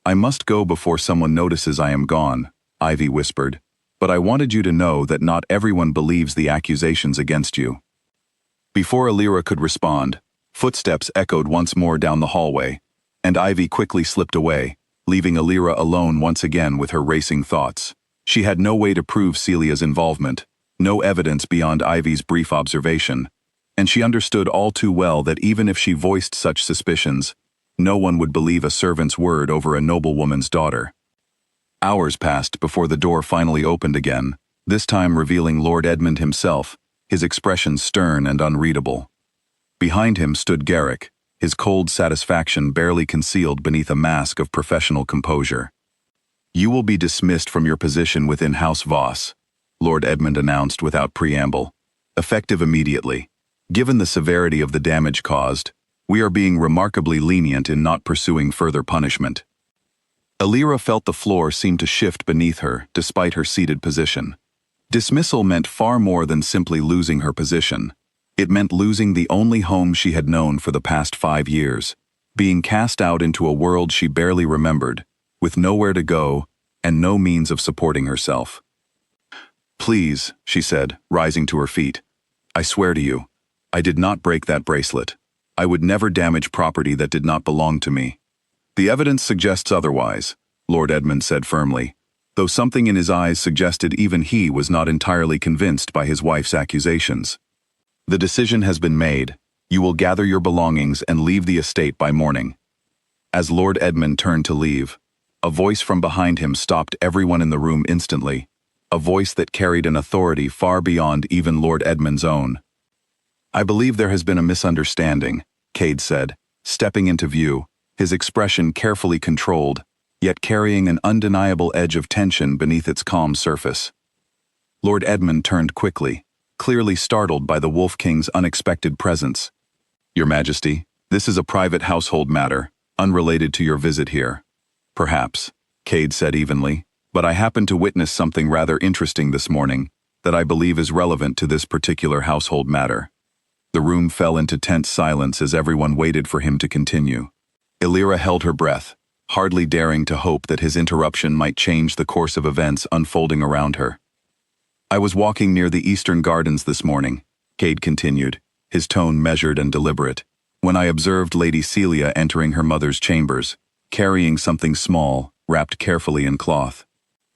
"I must go before someone notices I am gone," Ivy whispered, "but I wanted you to know that not everyone believes the accusations against you." Before Alira could respond, footsteps echoed once more down the hallway, and Ivy quickly slipped away, leaving Alira alone once again with her racing thoughts. She had no way to prove Celia's involvement, no evidence beyond Ivy's brief observation, and she understood all too well that even if she voiced such suspicions, no one would believe a servant's word over a noblewoman's daughter. Hours passed before the door finally opened again, this time revealing Lord Edmund himself, his expression stern and unreadable. Behind him stood Garrick, his cold satisfaction barely concealed beneath a mask of professional composure. "You will be dismissed from your position within House Voss," Lord Edmund announced without preamble, "effective immediately. Given the severity of the damage caused, we are being remarkably lenient in not pursuing further punishment." Alira felt the floor seem to shift beneath her despite her seated position. Dismissal meant far more than simply losing her position. It meant losing the only home she had known for the past 5 years, being cast out into a world she barely remembered, with nowhere to go and no means of supporting herself. "Please," she said, rising to her feet, "I swear to you, I did not break that bracelet. I would never damage property that did not belong to me." "The evidence suggests otherwise," Lord Edmund said firmly, though something in his eyes suggested even he was not entirely convinced by his wife's accusations. "The decision has been made. You will gather your belongings and leave the estate by morning." As Lord Edmund turned to leave, a voice from behind him stopped everyone in the room instantly, a voice that carried an authority far beyond even Lord Edmund's own. "I believe there has been a misunderstanding," Cade said, stepping into view, his expression carefully controlled, yet carrying an undeniable edge of tension beneath its calm surface. Lord Edmund turned quickly, clearly startled by the Wolf King's unexpected presence. "Your Majesty, this is a private household matter, unrelated to your visit here." "Perhaps," Cade said evenly, "but I happened to witness something rather interesting this morning that I believe is relevant to this particular household matter." The room fell into tense silence as everyone waited for him to continue. Alira held her breath, hardly daring to hope that his interruption might change the course of events unfolding around her. "I was walking near the Eastern Gardens this morning," Cade continued, his tone measured and deliberate, "when I observed Lady Celia entering her mother's chambers, carrying something small, wrapped carefully in cloth.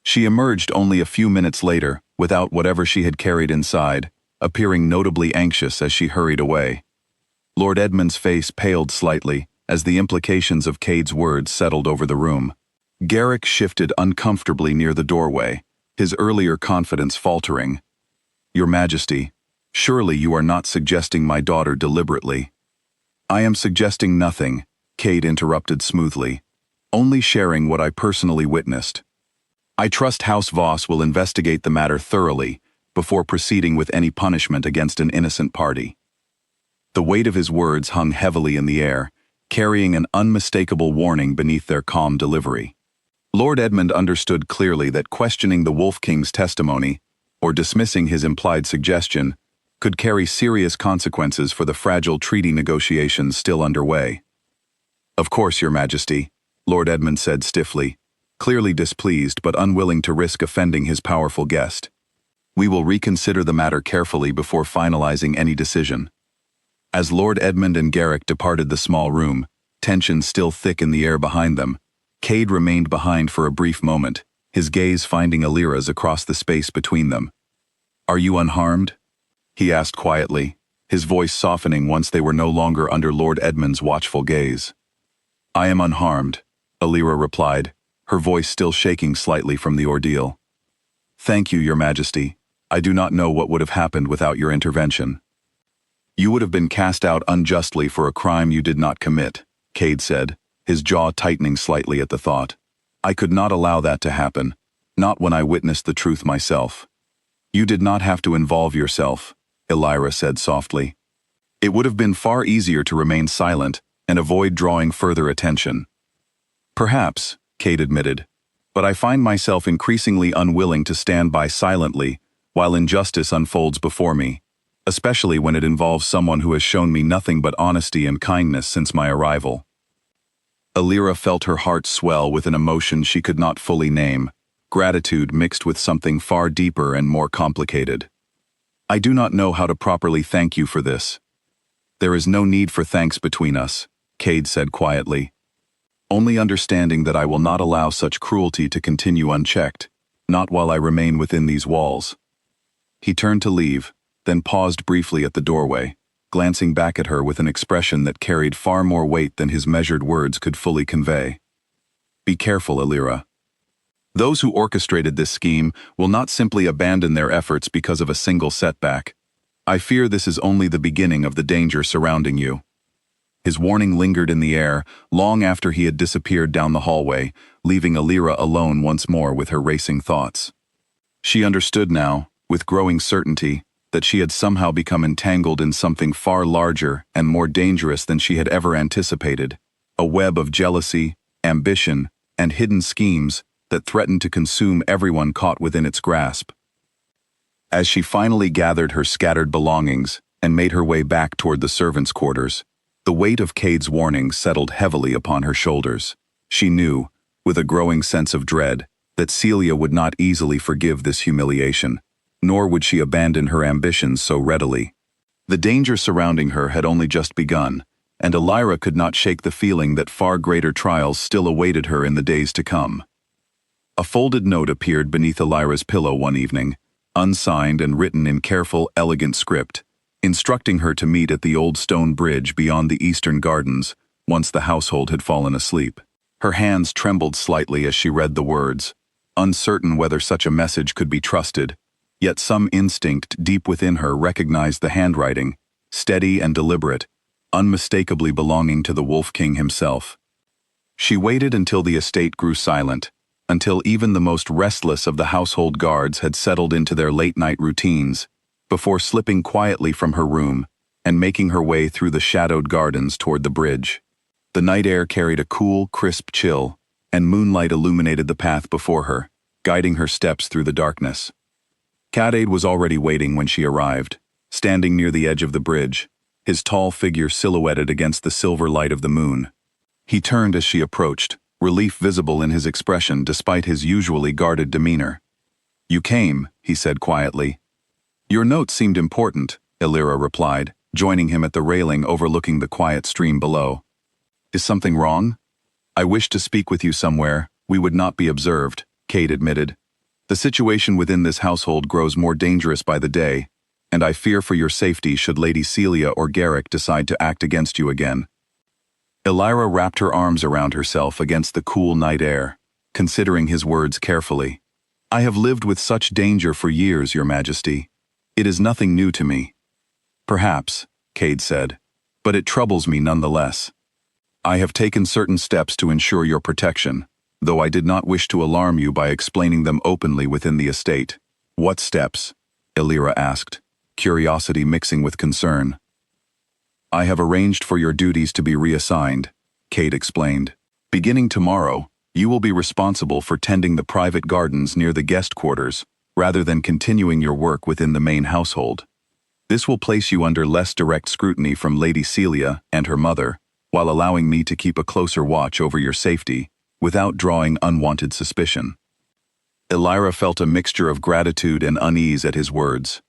She emerged only a few minutes later, without whatever she had carried inside, appearing notably anxious as she hurried away." Lord Edmund's face paled slightly as the implications of Cade's words settled over the room. Garrick shifted uncomfortably near the doorway, his earlier confidence faltering. "Your Majesty, surely you are not suggesting my daughter deliberately." "I am suggesting nothing," Cade interrupted smoothly, "only sharing what I personally witnessed. I trust House Voss will investigate the matter thoroughly before proceeding with any punishment against an innocent party. The weight of his words hung heavily in the air, carrying an unmistakable warning beneath their calm delivery. Lord Edmund understood clearly that questioning the Wolf King's testimony, or dismissing his implied suggestion, could carry serious consequences for the fragile treaty negotiations still underway. "Of course, Your Majesty," Lord Edmund said stiffly, clearly displeased but unwilling to risk offending his powerful guest. "We will reconsider the matter carefully before finalizing any decision." As Lord Edmund and Garrick departed the small room, tension still thick in the air behind them, Cade remained behind for a brief moment, his gaze finding Alira's across the space between them. "Are you unharmed?" he asked quietly, his voice softening once they were no longer under Lord Edmund's watchful gaze. "I am unharmed," Alira replied, her voice still shaking slightly from the ordeal. "Thank you, Your Majesty. I do not know what would have happened without your intervention." "You would have been cast out unjustly for a crime you did not commit," Cade said, his jaw tightening slightly at the thought. "I could not allow that to happen, not when I witnessed the truth myself." "You did not have to involve yourself," Alira said softly. "It would have been far easier to remain silent and avoid drawing further attention." "Perhaps," Cade admitted, "but I find myself increasingly unwilling to stand by silently while injustice unfolds before me, especially when it involves someone who has shown me nothing but honesty and kindness since my arrival." Alira felt her heart swell with an emotion she could not fully name, gratitude mixed with something far deeper and more complicated. "I do not know how to properly thank you for this." "There is no need for thanks between us," Cade said quietly. "Only understanding that I will not allow such cruelty to continue unchecked, not while I remain within these walls." He turned to leave, then paused briefly at the doorway, glancing back at her with an expression that carried far more weight than his measured words could fully convey. "Be careful, Alira. Those who orchestrated this scheme will not simply abandon their efforts because of a single setback. I fear this is only the beginning of the danger surrounding you." His warning lingered in the air long after he had disappeared down the hallway, leaving Alira alone once more with her racing thoughts. She understood now, with growing certainty, that she had somehow become entangled in something far larger and more dangerous than she had ever anticipated, a web of jealousy, ambition, and hidden schemes that threatened to consume everyone caught within its grasp. As she finally gathered her scattered belongings and made her way back toward the servants' quarters, the weight of Cade's warning settled heavily upon her shoulders. She knew, with a growing sense of dread, that Celia would not easily forgive this humiliation, nor would she abandon her ambitions so readily. The danger surrounding her had only just begun, and Alira could not shake the feeling that far greater trials still awaited her in the days to come. A folded note appeared beneath Alira's pillow one evening, unsigned and written in careful, elegant script, instructing her to meet at the old stone bridge beyond the eastern gardens once the household had fallen asleep. Her hands trembled slightly as she read the words, uncertain whether such a message could be trusted. Yet some instinct deep within her recognized the handwriting, steady and deliberate, unmistakably belonging to the Wolf King himself. She waited until the estate grew silent, until even the most restless of the household guards had settled into their late-night routines, before slipping quietly from her room and making her way through the shadowed gardens toward the bridge. The night air carried a cool, crisp chill, and moonlight illuminated the path before her, guiding her steps through the darkness. Cade was already waiting when she arrived, standing near the edge of the bridge, his tall figure silhouetted against the silver light of the moon. He turned as she approached, relief visible in his expression despite his usually guarded demeanor. "You came," he said quietly. "Your note seemed important," Alira replied, joining him at the railing overlooking the quiet stream below. "Is something wrong?" "I wish to speak with you somewhere. We would not be observed," Cade admitted. "The situation within this household grows more dangerous by the day, and I fear for your safety should Lady Celia or Garrick decide to act against you again." Alira wrapped her arms around herself against the cool night air, considering his words carefully. "I have lived with such danger for years, Your Majesty. It is nothing new to me." "Perhaps," Cade said, "but it troubles me nonetheless. I have taken certain steps to ensure your protection, though I did not wish to alarm you by explaining them openly within the estate." "What steps?" Elira asked, curiosity mixing with concern. I have arranged for your duties to be reassigned, Cade explained. Beginning tomorrow, you will be responsible for tending the private gardens near the guest quarters, rather than continuing your work within the main household. This will place you under less direct scrutiny from Lady Celia and her mother, while allowing me to keep a closer watch over your safety, without drawing unwanted suspicion. Elira felt a mixture of gratitude and unease at his words.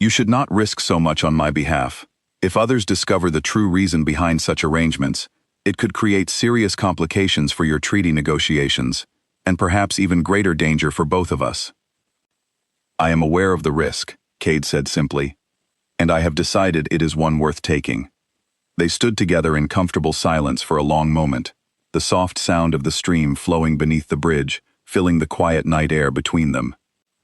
You should not risk so much on my behalf. If others discover the true reason behind such arrangements, it could create serious complications for your treaty negotiations, and perhaps even greater danger for both of us. I am aware of the risk, Cade said simply, and I have decided it is one worth taking. They stood together in comfortable silence for a long moment, the soft sound of the stream flowing beneath the bridge, filling the quiet night air between them.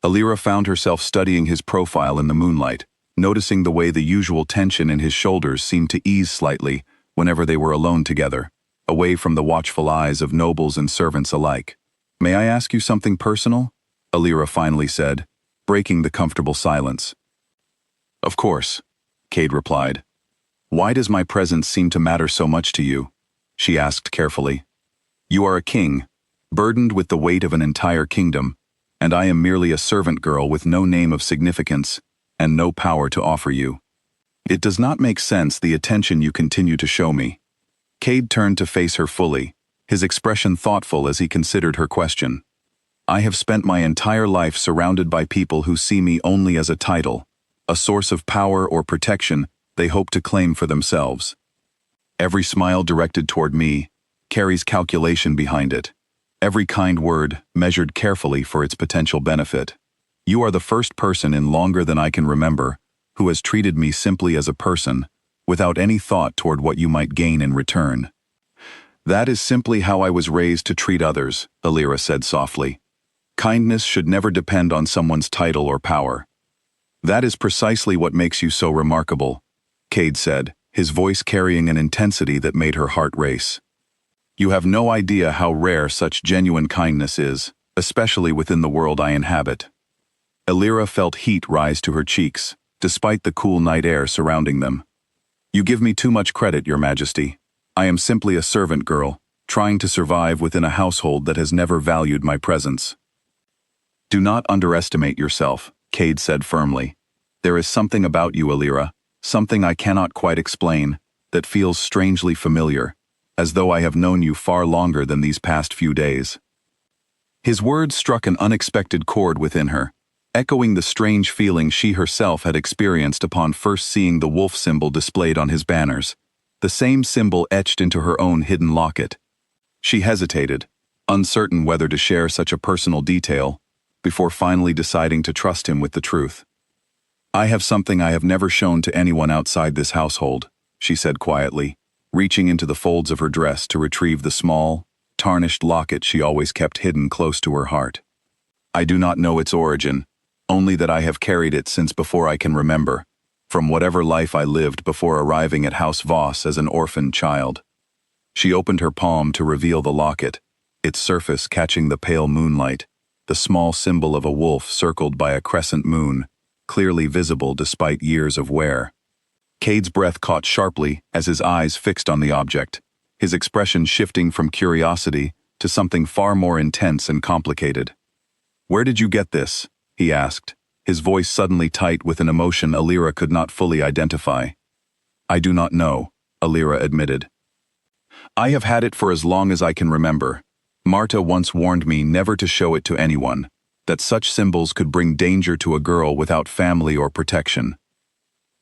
Elira found herself studying his profile in the moonlight, noticing the way the usual tension in his shoulders seemed to ease slightly whenever they were alone together, away from the watchful eyes of nobles and servants alike. May I ask you something personal? Elira finally said, breaking the comfortable silence. Of course, Cade replied. Why does my presence seem to matter so much to you? She asked carefully. You are a king, burdened with the weight of an entire kingdom, and I am merely a servant girl with no name of significance and no power to offer you. It does not make sense the attention you continue to show me. Cade turned to face her fully, his expression thoughtful as he considered her question. I have spent my entire life surrounded by people who see me only as a title, a source of power or protection they hope to claim for themselves. Every smile directed toward me carries calculation behind it. Every kind word measured carefully for its potential benefit. You are the first person in longer than I can remember who has treated me simply as a person, without any thought toward what you might gain in return. That is simply how I was raised to treat others, Elira said softly. Kindness should never depend on someone's title or power. That is precisely what makes you so remarkable, Cade said, his voice carrying an intensity that made her heart race. You have no idea how rare such genuine kindness is, especially within the world I inhabit. Elira felt heat rise to her cheeks, despite the cool night air surrounding them. You give me too much credit, Your Majesty. I am simply a servant girl, trying to survive within a household that has never valued my presence. Do not underestimate yourself, Cade said firmly. There is something about you, Elira, something I cannot quite explain, that feels strangely familiar, as though I have known you far longer than these past few days. His words struck an unexpected chord within her, echoing the strange feeling she herself had experienced upon first seeing the wolf symbol displayed on his banners, the same symbol etched into her own hidden locket. She hesitated, uncertain whether to share such a personal detail, before finally deciding to trust him with the truth. I have something I have never shown to anyone outside this household, she said quietly, reaching into the folds of her dress to retrieve the small, tarnished locket she always kept hidden close to her heart. I do not know its origin, only that I have carried it since before I can remember, from whatever life I lived before arriving at House Voss as an orphaned child. She opened her palm to reveal the locket, its surface catching the pale moonlight, the small symbol of a wolf circled by a crescent moon, clearly visible despite years of wear. Cade's breath caught sharply as his eyes fixed on the object, his expression shifting from curiosity to something far more intense and complicated. Where did you get this? He asked, his voice suddenly tight with an emotion Elira could not fully identify. I do not know, Elira admitted. I have had it for as long as I can remember. Marta once warned me never to show it to anyone, that such symbols could bring danger to a girl without family or protection.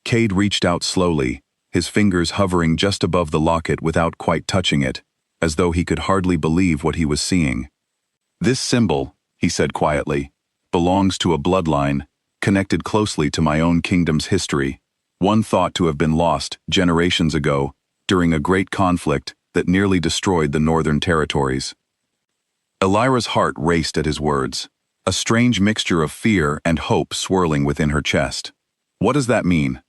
Cade reached out slowly, his fingers hovering just above the locket without quite touching it, as though he could hardly believe what he was seeing. This symbol, he said quietly, belongs to a bloodline, connected closely to my own kingdom's history, one thought to have been lost generations ago during a great conflict that nearly destroyed the northern territories. Elira's heart raced at his words, a strange mixture of fear and hope swirling within her chest. What does that mean?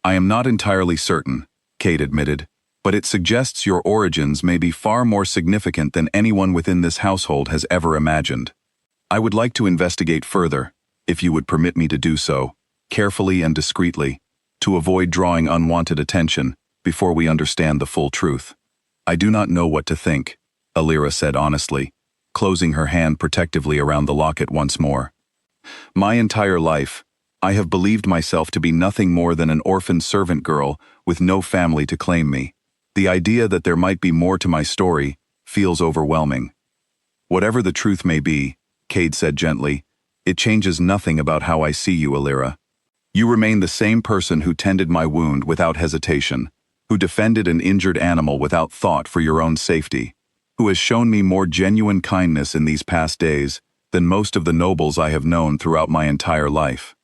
I am not entirely certain, Cade admitted, but it suggests your origins may be far more significant than anyone within this household has ever imagined. I would like to investigate further, if you would permit me to do so, carefully and discreetly, to avoid drawing unwanted attention before we understand the full truth. I do not know what to think, Alira said honestly, closing her hand protectively around the locket once more. My entire life, I have believed myself to be nothing more than an orphan servant girl with no family to claim me. The idea that there might be more to my story feels overwhelming. Whatever the truth may be, Cade said gently, it changes nothing about how I see you, Alira. You remain the same person who tended my wound without hesitation, who defended an injured animal without thought for your own safety, who has shown me more genuine kindness in these past days than most of the nobles I have known throughout my entire life.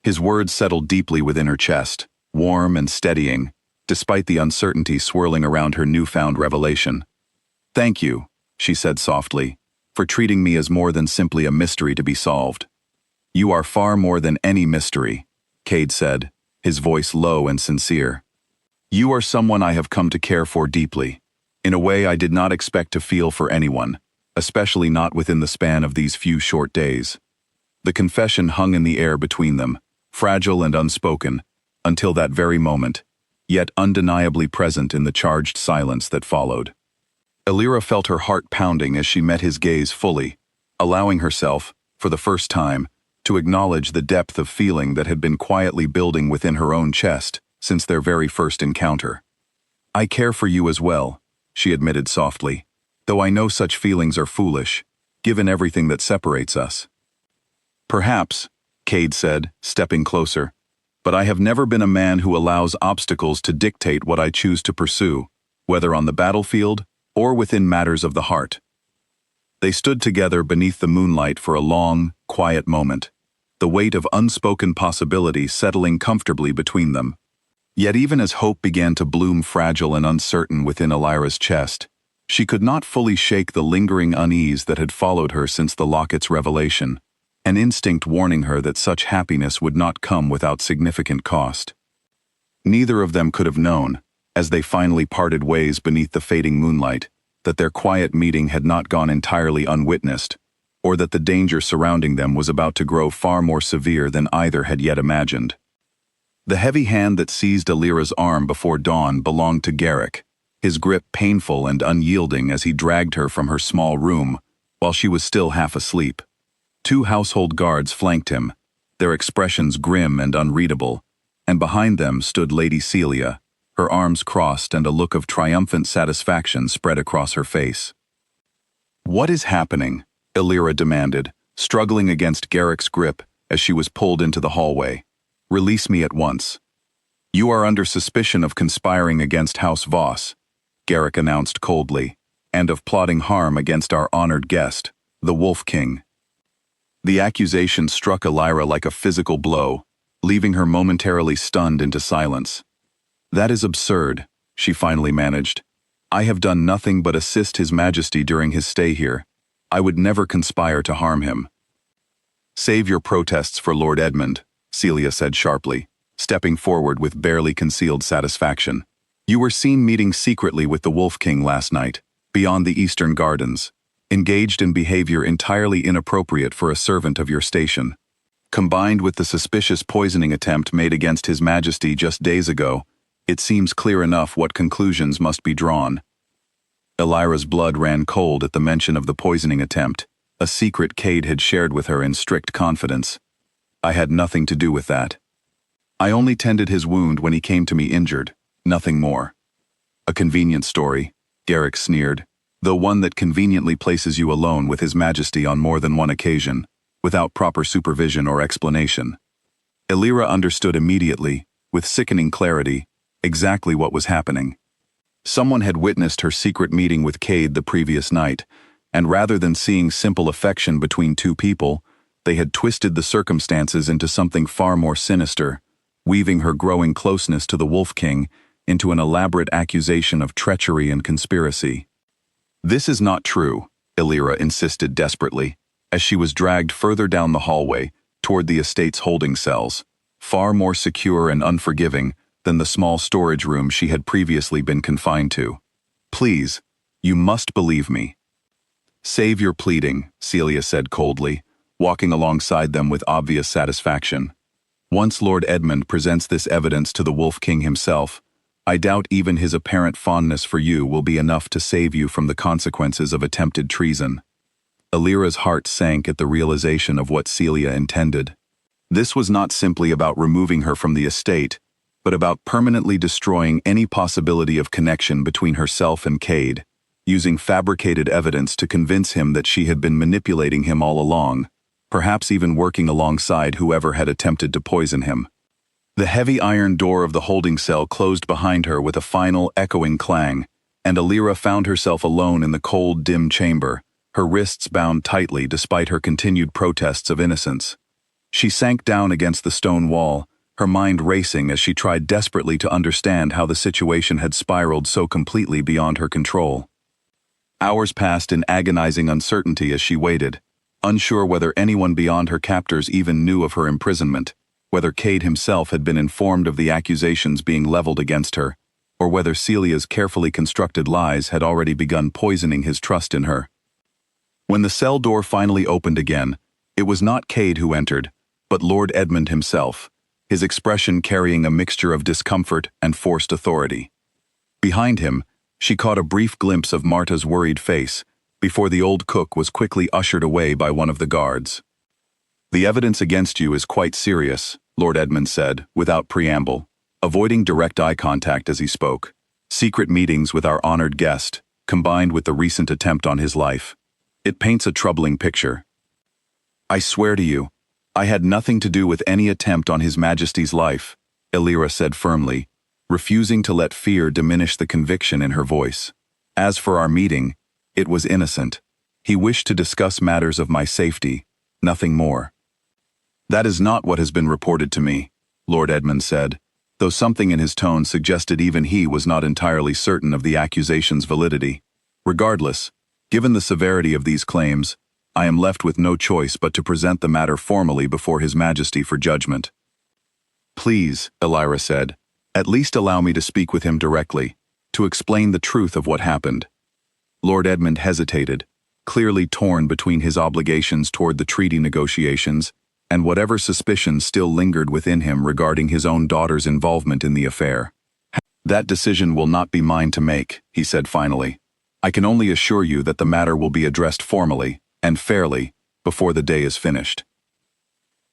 His words settled deeply within her chest, warm and steadying, despite the uncertainty swirling around her newfound revelation. Thank you, she said softly, for treating me as more than simply a mystery to be solved. You are far more than any mystery, Cade said, his voice low and sincere. You are someone I have come to care for deeply, in a way I did not expect to feel for anyone, especially not within the span of these few short days. The confession hung in the air between them, fragile and unspoken, until that very moment, yet undeniably present in the charged silence that followed. Alira felt her heart pounding as she met his gaze fully, allowing herself, for the first time, to acknowledge the depth of feeling that had been quietly building within her own chest since their very first encounter. I care for you as well, she admitted softly, though I know such feelings are foolish, given everything that separates us. Perhaps, Cade said, stepping closer, but I have never been a man who allows obstacles to dictate what I choose to pursue, whether on the battlefield or within matters of the heart. They stood together beneath the moonlight for a long, quiet moment, the weight of unspoken possibility settling comfortably between them. Yet even as hope began to bloom fragile and uncertain within Alira's chest, she could not fully shake the lingering unease that had followed her since the locket's revelation, an instinct warning her that such happiness would not come without significant cost. Neither of them could have known, as they finally parted ways beneath the fading moonlight, that their quiet meeting had not gone entirely unwitnessed, or that the danger surrounding them was about to grow far more severe than either had yet imagined. The heavy hand that seized Alira's arm before dawn belonged to Garrick, his grip painful and unyielding as he dragged her from her small room, while she was still half asleep. 2 household guards flanked him, their expressions grim and unreadable, and behind them stood Lady Celia, her arms crossed and a look of triumphant satisfaction spread across her face. What is happening? Alira demanded, struggling against Garrick's grip as she was pulled into the hallway. Release me at once. You are under suspicion of conspiring against House Voss, Garrick announced coldly, and of plotting harm against our honored guest, the Wolf King. The accusation struck Alira like a physical blow, leaving her momentarily stunned into silence. That is absurd, she finally managed. I have done nothing but assist His Majesty during his stay here. I would never conspire to harm him. Save your protests for Lord Edmund, Celia said sharply, stepping forward with barely concealed satisfaction. You were seen meeting secretly with the Wolf King last night, beyond the Eastern Gardens, engaged in behavior entirely inappropriate for a servant of your station. Combined with the suspicious poisoning attempt made against His Majesty just days ago, it seems clear enough what conclusions must be drawn. Alira's blood ran cold at the mention of the poisoning attempt, a secret Cade had shared with her in strict confidence. I had nothing to do with that. I only tended his wound when he came to me injured, nothing more. A convenient story, Garrick sneered, though one that conveniently places you alone with His Majesty on more than one occasion, without proper supervision or explanation. Alira understood immediately, with sickening clarity, exactly what was happening. Someone had witnessed her secret meeting with Cade the previous night, and rather than seeing simple affection between 2 people, they had twisted the circumstances into something far more sinister, weaving her growing closeness to the Wolf King into an elaborate accusation of treachery and conspiracy. This is not true, Alira insisted desperately, as she was dragged further down the hallway toward the estate's holding cells, far more secure and unforgiving than the small storage room she had previously been confined to. Please, you must believe me. Save your pleading, Celia said coldly, walking alongside them with obvious satisfaction. Once Lord Edmund presents this evidence to the Wolf King himself, I doubt even his apparent fondness for you will be enough to save you from the consequences of attempted treason. Alira's heart sank at the realization of what Celia intended. This was not simply about removing her from the estate, but about permanently destroying any possibility of connection between herself and Cade, using fabricated evidence to convince him that she had been manipulating him all along, perhaps even working alongside whoever had attempted to poison him. The heavy iron door of the holding cell closed behind her with a final, echoing clang, and Alira found herself alone in the cold, dim chamber, her wrists bound tightly despite her continued protests of innocence. She sank down against the stone wall, her mind racing as she tried desperately to understand how the situation had spiraled so completely beyond her control. Hours passed in agonizing uncertainty as she waited, unsure whether anyone beyond her captors even knew of her imprisonment, whether Cade himself had been informed of the accusations being leveled against her, or whether Celia's carefully constructed lies had already begun poisoning his trust in her. When the cell door finally opened again, it was not Cade who entered, but Lord Edmund himself, his expression carrying a mixture of discomfort and forced authority. Behind him, she caught a brief glimpse of Marta's worried face, before the old cook was quickly ushered away by one of the guards. "The evidence against you is quite serious," Lord Edmund said, without preamble, avoiding direct eye contact as he spoke. "Secret meetings with our honored guest, combined with the recent attempt on his life. It paints a troubling picture. I swear to you, I had nothing to do with any attempt on His Majesty's life," Alira said firmly, refusing to let fear diminish the conviction in her voice. "As for our meeting, it was innocent. He wished to discuss matters of my safety, nothing more." "That is not what has been reported to me," Lord Edmund said, though something in his tone suggested even he was not entirely certain of the accusation's validity. "Regardless, given the severity of these claims, I am left with no choice but to present the matter formally before His Majesty for judgment." "Please," Alira said, "at least allow me to speak with him directly, to explain the truth of what happened." Lord Edmund hesitated, clearly torn between his obligations toward the treaty negotiations and whatever suspicions still lingered within him regarding his own daughter's involvement in the affair. "That decision will not be mine to make," he said finally. "I can only assure you that the matter will be addressed formally and fairly before the day is finished."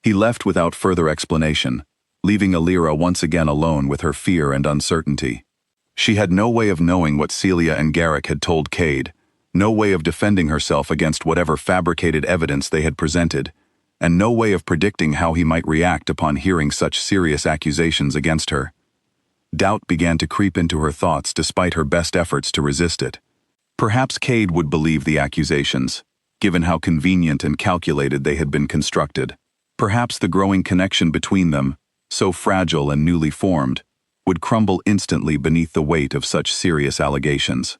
He left without further explanation, leaving Alira once again alone with her fear and uncertainty. She had no way of knowing what Celia and Garrick had told Cade, no way of defending herself against whatever fabricated evidence they had presented, and no way of predicting how he might react upon hearing such serious accusations against her. Doubt began to creep into her thoughts despite her best efforts to resist it. Perhaps Cade would believe the accusations, given how convenient and calculated they had been constructed. Perhaps the growing connection between them, so fragile and newly formed, would crumble instantly beneath the weight of such serious allegations.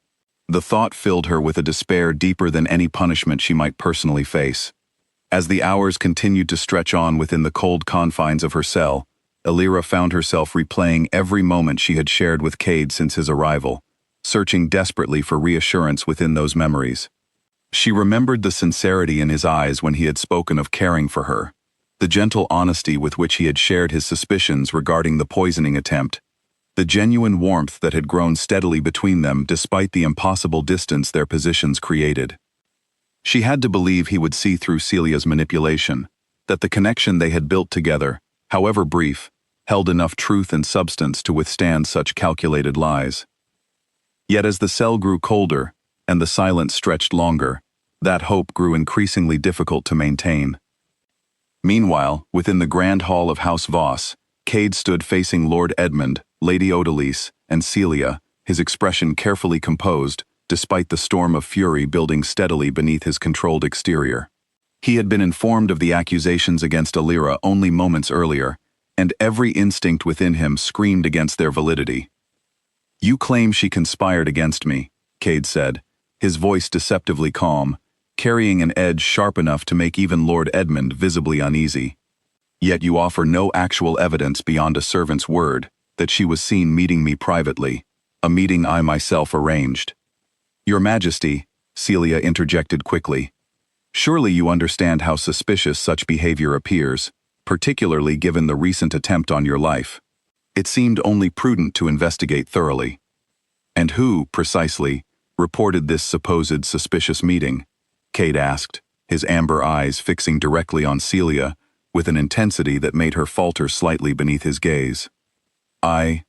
The thought filled her with a despair deeper than any punishment she might personally face. As the hours continued to stretch on within the cold confines of her cell, Alira found herself replaying every moment she had shared with Cade since his arrival, searching desperately for reassurance within those memories. She remembered the sincerity in his eyes when he had spoken of caring for her, the gentle honesty with which he had shared his suspicions regarding the poisoning attempt, the genuine warmth that had grown steadily between them despite the impossible distance their positions created. She had to believe he would see through Celia's manipulation, that the connection they had built together, however brief, held enough truth and substance to withstand such calculated lies. Yet as the cell grew colder, and the silence stretched longer, that hope grew increasingly difficult to maintain. Meanwhile, within the grand hall of House Voss, Cade stood facing Lord Edmund, Lady Odalise, and Celia, his expression carefully composed, despite the storm of fury building steadily beneath his controlled exterior. He had been informed of the accusations against Alira only moments earlier, and every instinct within him screamed against their validity. "You claim she conspired against me," Cade said, his voice deceptively calm, carrying an edge sharp enough to make even Lord Edmund visibly uneasy. "Yet you offer no actual evidence beyond a servant's word that she was seen meeting me privately, a meeting I myself arranged." "Your Majesty," Celia interjected quickly, "surely you understand how suspicious such behavior appears. particularly given the recent attempt on your life. It seemed only prudent to investigate thoroughly. And who, precisely, reported this supposed suspicious meeting? Cade asked, his amber eyes fixing directly on Celia, with an intensity that made her falter slightly beneath his gaze. I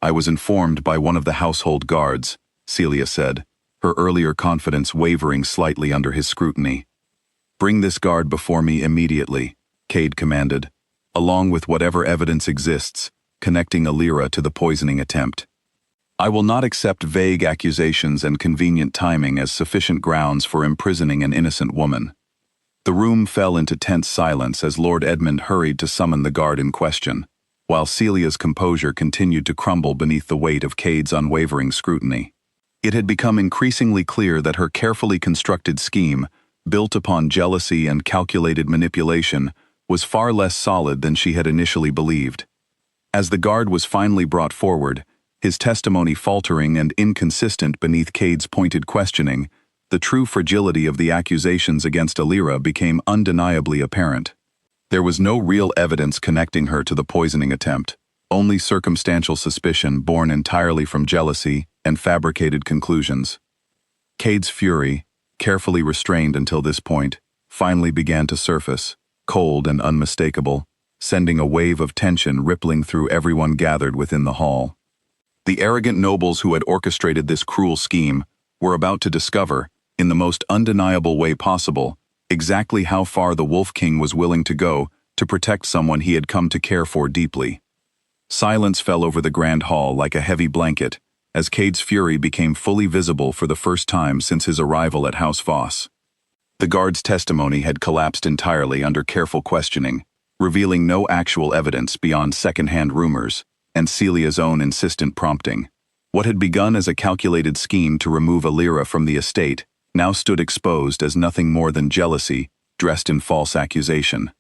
was informed by one of the household guards, Celia said, her earlier confidence wavering slightly under his scrutiny. Bring this guard before me immediately, Cade commanded, along with whatever evidence exists, connecting Alira to the poisoning attempt. I will not accept vague accusations and convenient timing as sufficient grounds for imprisoning an innocent woman. The room fell into tense silence as Lord Edmund hurried to summon the guard in question, while Celia's composure continued to crumble beneath the weight of Cade's unwavering scrutiny. It had become increasingly clear that her carefully constructed scheme, built upon jealousy and calculated manipulation, was far less solid than she had initially believed. As the guard was finally brought forward, his testimony faltering and inconsistent beneath Cade's pointed questioning, the true fragility of the accusations against Alira became undeniably apparent. There was no real evidence connecting her to the poisoning attempt, only circumstantial suspicion born entirely from jealousy and fabricated conclusions. Cade's fury, carefully restrained until this point, finally began to surface, cold and unmistakable, sending a wave of tension rippling through everyone gathered within the hall. The arrogant nobles who had orchestrated this cruel scheme were about to discover, in the most undeniable way possible, exactly how far the Wolf King was willing to go to protect someone he had come to care for deeply. Silence fell over the grand hall like a heavy blanket, as Cade's fury became fully visible for the first time since his arrival at House Voss. The guard's testimony had collapsed entirely under careful questioning, revealing no actual evidence beyond second-hand rumors and Celia's own insistent prompting. What had begun as a calculated scheme to remove Alira from the estate now stood exposed as nothing more than jealousy, dressed in false accusation.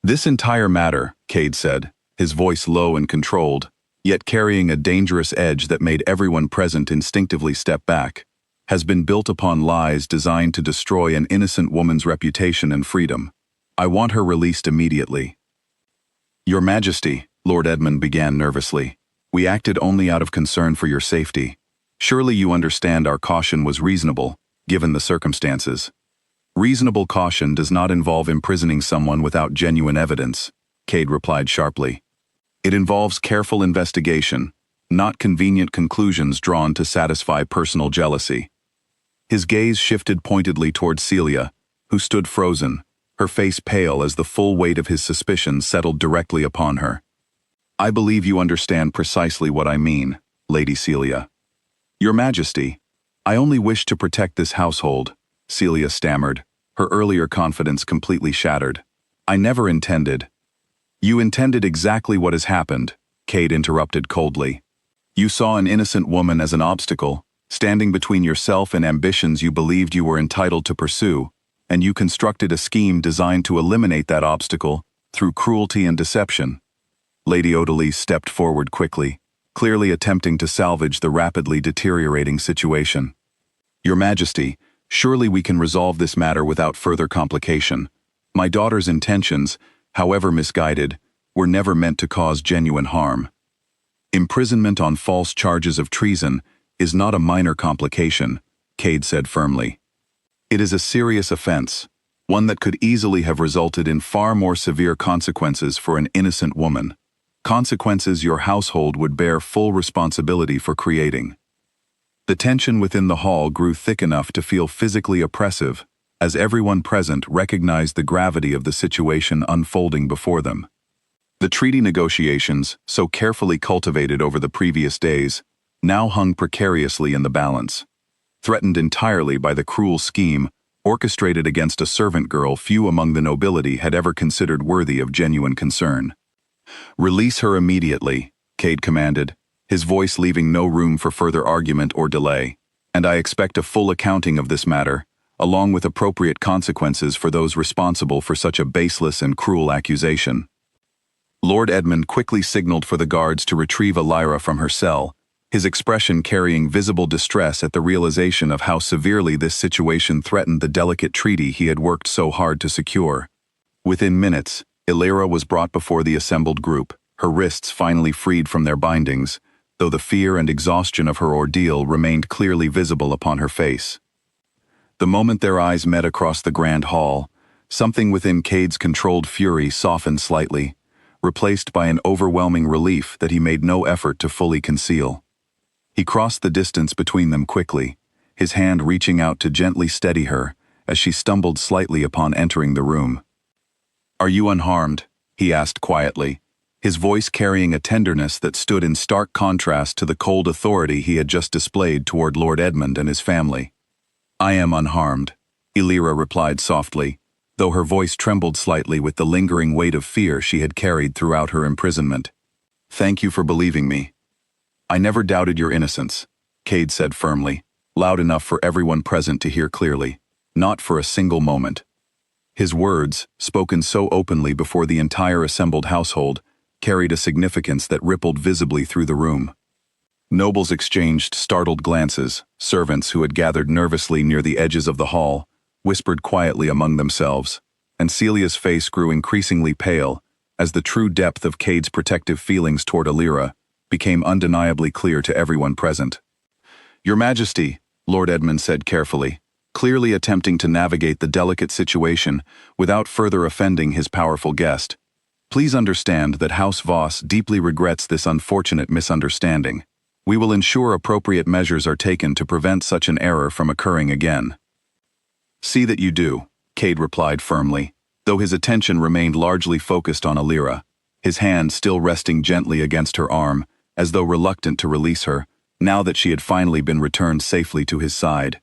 This entire matter, Cade said, his voice low and controlled, yet carrying a dangerous edge that made everyone present instinctively step back, has been built upon lies designed to destroy an innocent woman's reputation and freedom. I want her released immediately. Your Majesty, Lord Edmund began nervously, we acted only out of concern for your safety. Surely you understand our caution was reasonable, given the circumstances. Reasonable caution does not involve imprisoning someone without genuine evidence, Cade replied sharply. It involves careful investigation, not convenient conclusions drawn to satisfy personal jealousy. His gaze shifted pointedly toward Celia, who stood frozen, her face pale as the full weight of his suspicions settled directly upon her. I believe you understand precisely what I mean, Lady Celia. Your Majesty, I only wish to protect this household, Celia stammered, her earlier confidence completely shattered. I never intended. You intended exactly what has happened, Cade interrupted coldly. You saw an innocent woman as an obstacle, standing between yourself and ambitions you believed you were entitled to pursue, and you constructed a scheme designed to eliminate that obstacle through cruelty and deception. Lady Odalise stepped forward quickly, clearly attempting to salvage the rapidly deteriorating situation. Your Majesty, surely we can resolve this matter without further complication. My daughter's intentions, however misguided, were never meant to cause genuine harm. Imprisonment on false charges of treason is not a minor complication, Cade said firmly. It is a serious offense, one that could easily have resulted in far more severe consequences for an innocent woman. Consequences your household would bear full responsibility for creating. The tension within the hall grew thick enough to feel physically oppressive, as everyone present recognized the gravity of the situation unfolding before them. The treaty negotiations, so carefully cultivated over the previous days, now hung precariously in the balance, threatened entirely by the cruel scheme orchestrated against a servant girl few among the nobility had ever considered worthy of genuine concern. Release her immediately, Cade commanded, his voice leaving no room for further argument or delay, and I expect a full accounting of this matter, along with appropriate consequences for those responsible for such a baseless and cruel accusation. Lord Edmund quickly signaled for the guards to retrieve Alira from her cell, his expression carrying visible distress at the realization of how severely this situation threatened the delicate treaty he had worked so hard to secure. Within minutes, Illyra was brought before the assembled group, her wrists finally freed from their bindings, though the fear and exhaustion of her ordeal remained clearly visible upon her face. The moment their eyes met across the grand hall, something within Cade's controlled fury softened slightly, replaced by an overwhelming relief that he made no effort to fully conceal. He crossed the distance between them quickly, his hand reaching out to gently steady her as she stumbled slightly upon entering the room. "Are you unharmed?" he asked quietly, his voice carrying a tenderness that stood in stark contrast to the cold authority he had just displayed toward Lord Edmund and his family. "I am unharmed," Illyra replied softly, though her voice trembled slightly with the lingering weight of fear she had carried throughout her imprisonment. "Thank you for believing me." "I never doubted your innocence," Cade said firmly, loud enough for everyone present to hear clearly. "Not for a single moment." His words, spoken so openly before the entire assembled household, carried a significance that rippled visibly through the room. Nobles exchanged startled glances, servants who had gathered nervously near the edges of the hall whispered quietly among themselves, and Celia's face grew increasingly pale as the true depth of Cade's protective feelings toward Illyra became undeniably clear to everyone present. "Your Majesty," Lord Edmund said carefully, clearly attempting to navigate the delicate situation without further offending his powerful guest, "please understand that House Voss deeply regrets this unfortunate misunderstanding. We will ensure appropriate measures are taken to prevent such an error from occurring again." "See that you do," Cade replied firmly, though his attention remained largely focused on Illyra, his hand still resting gently against her arm, as though reluctant to release her, now that she had finally been returned safely to his side.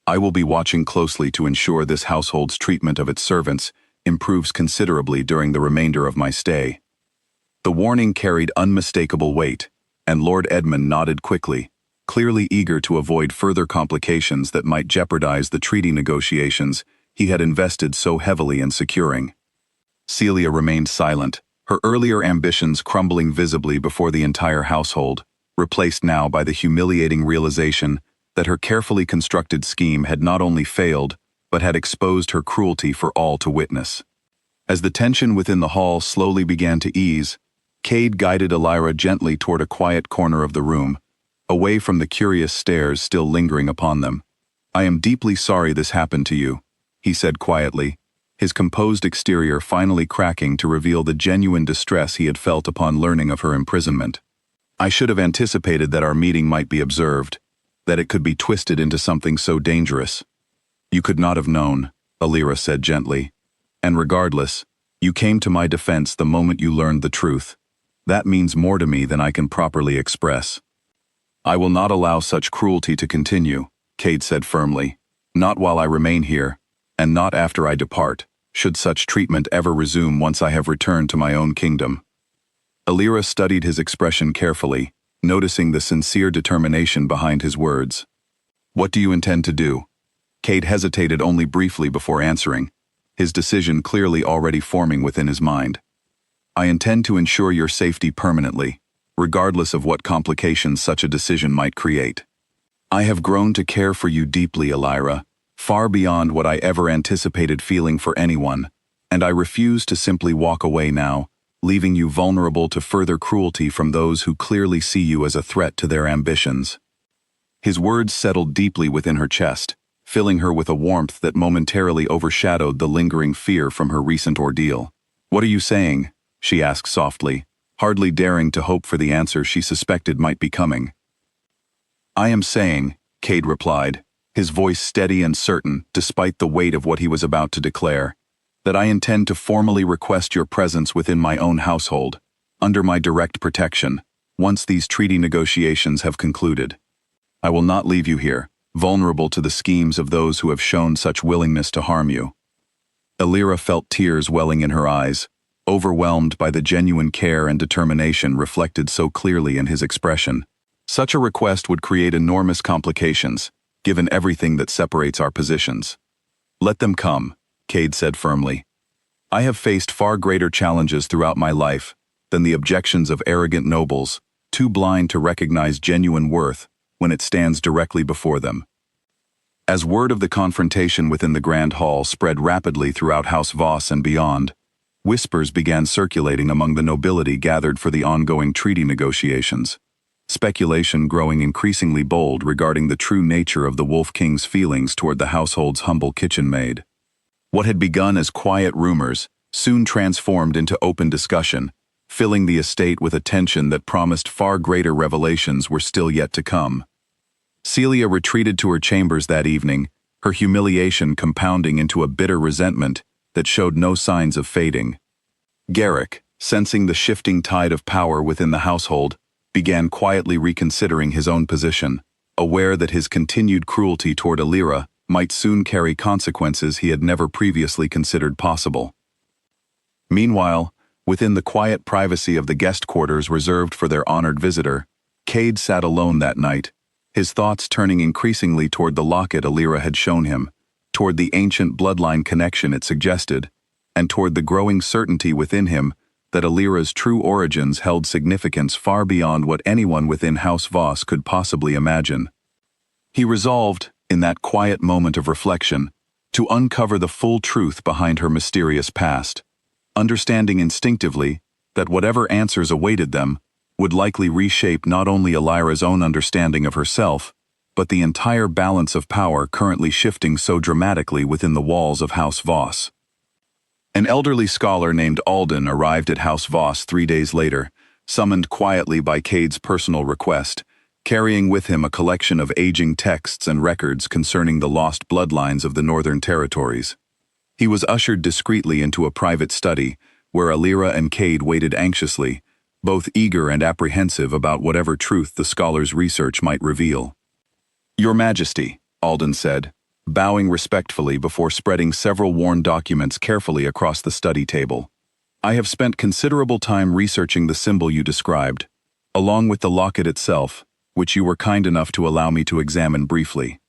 "I will be watching closely to ensure this household's treatment of its servants improves considerably during the remainder of my stay." The warning carried unmistakable weight, and Lord Edmund nodded quickly, clearly eager to avoid further complications that might jeopardize the treaty negotiations he had invested so heavily in securing. Celia remained silent, her earlier ambitions crumbling visibly before the entire household, replaced now by the humiliating realization that her carefully constructed scheme had not only failed, but had exposed her cruelty for all to witness. As the tension within the hall slowly began to ease, Cade guided Illyra gently toward a quiet corner of the room, away from the curious stares still lingering upon them. "I am deeply sorry this happened to you," he said quietly, his composed exterior finally cracking to reveal the genuine distress he had felt upon learning of her imprisonment. "I should have anticipated that our meeting might be observed, that it could be twisted into something so dangerous." "You could not have known," Illyra said gently. "And regardless, you came to my defense the moment you learned the truth. That means more to me than I can properly express." "I will not allow such cruelty to continue," Cade said firmly. "Not while I remain here, and not after I depart, should such treatment ever resume once I have returned to my own kingdom." Illyra studied his expression carefully, noticing the sincere determination behind his words. "What do you intend to do?" Cade hesitated only briefly before answering, his decision clearly already forming within his mind. "I intend to ensure your safety permanently, regardless of what complications such a decision might create. I have grown to care for you deeply, Illyra, far beyond what I ever anticipated feeling for anyone, and I refuse to simply walk away now, leaving you vulnerable to further cruelty from those who clearly see you as a threat to their ambitions." His words settled deeply within her chest, filling her with a warmth that momentarily overshadowed the lingering fear from her recent ordeal. "What are you saying?" she asked softly, hardly daring to hope for the answer she suspected might be coming. "I am saying," Cade replied, his voice steady and certain despite the weight of what he was about to declare, "that I intend to formally request your presence within my own household, under my direct protection, once these treaty negotiations have concluded. I will not leave you here, vulnerable to the schemes of those who have shown such willingness to harm you." Illyra felt tears welling in her eyes, overwhelmed by the genuine care and determination reflected so clearly in his expression. Such a request would create enormous complications, given everything that separates our positions. "Let them come," Cade said firmly. "I have faced far greater challenges throughout my life than the objections of arrogant nobles, too blind to recognize genuine worth when it stands directly before them." As word of the confrontation within the Grand Hall spread rapidly throughout House Voss and beyond, Whispers began circulating among the nobility gathered for the ongoing treaty negotiations, speculation growing increasingly bold regarding the true nature of the Wolf King's feelings toward the household's humble kitchen maid. What had begun as quiet rumors soon transformed into open discussion, filling the estate with a tension that promised far greater revelations were still yet to come. Celia retreated to her chambers that evening, her humiliation compounding into a bitter resentment that showed no signs of fading. Garrick, sensing the shifting tide of power within the household, began quietly reconsidering his own position, aware that his continued cruelty toward Alira might soon carry consequences he had never previously considered possible. Meanwhile, within the quiet privacy of the guest quarters reserved for their honored visitor, Cade sat alone that night, his thoughts turning increasingly toward the locket Alira had shown him, toward the ancient bloodline connection it suggested, and toward the growing certainty within him that Alira's true origins held significance far beyond what anyone within House Voss could possibly imagine. He resolved, in that quiet moment of reflection, to uncover the full truth behind her mysterious past, understanding instinctively that whatever answers awaited them would likely reshape not only Alira's own understanding of herself, but the entire balance of power currently shifting so dramatically within the walls of House Voss. An elderly scholar named Alden arrived at House Voss 3 days later, summoned quietly by Cade's personal request, carrying with him a collection of aging texts and records concerning the lost bloodlines of the Northern Territories. He was ushered discreetly into a private study, where Alira and Cade waited anxiously, both eager and apprehensive about whatever truth the scholar's research might reveal. "Your Majesty," Alden said, bowing respectfully before spreading several worn documents carefully across the study table. "I have spent considerable time researching the symbol you described, along with the locket itself, which you were kind enough to allow me to examine briefly."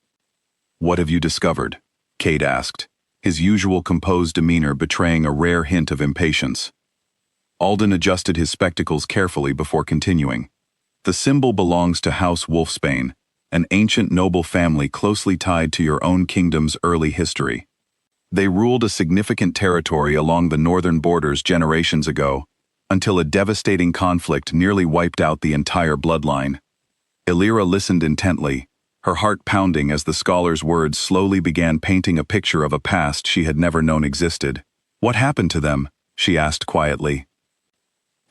"What have you discovered?" Cade asked, his usual composed demeanor betraying a rare hint of impatience. Alden adjusted his spectacles carefully before continuing. "The symbol belongs to House Wolfsbane, an ancient noble family closely tied to your own kingdom's early history. They ruled a significant territory along the northern borders generations ago, until a devastating conflict nearly wiped out the entire bloodline." Alira listened intently, her heart pounding as the scholar's words slowly began painting a picture of a past she had never known existed. "What happened to them?" she asked quietly.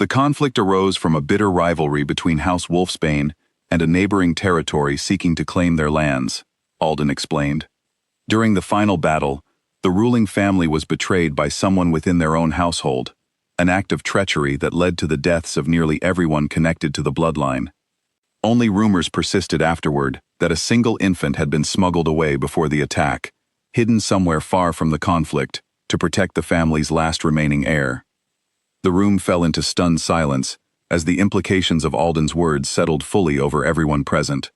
"The conflict arose from a bitter rivalry between House Wolfsbane and a neighboring territory seeking to claim their lands," Alden explained. "During the final battle, the ruling family was betrayed by someone within their own household, an act of treachery that led to the deaths of nearly everyone connected to the bloodline. Only rumors persisted afterward that a single infant had been smuggled away before the attack, hidden somewhere far from the conflict, to protect the family's last remaining heir." The room fell into stunned silence, as the implications of Alden's words settled fully over everyone present.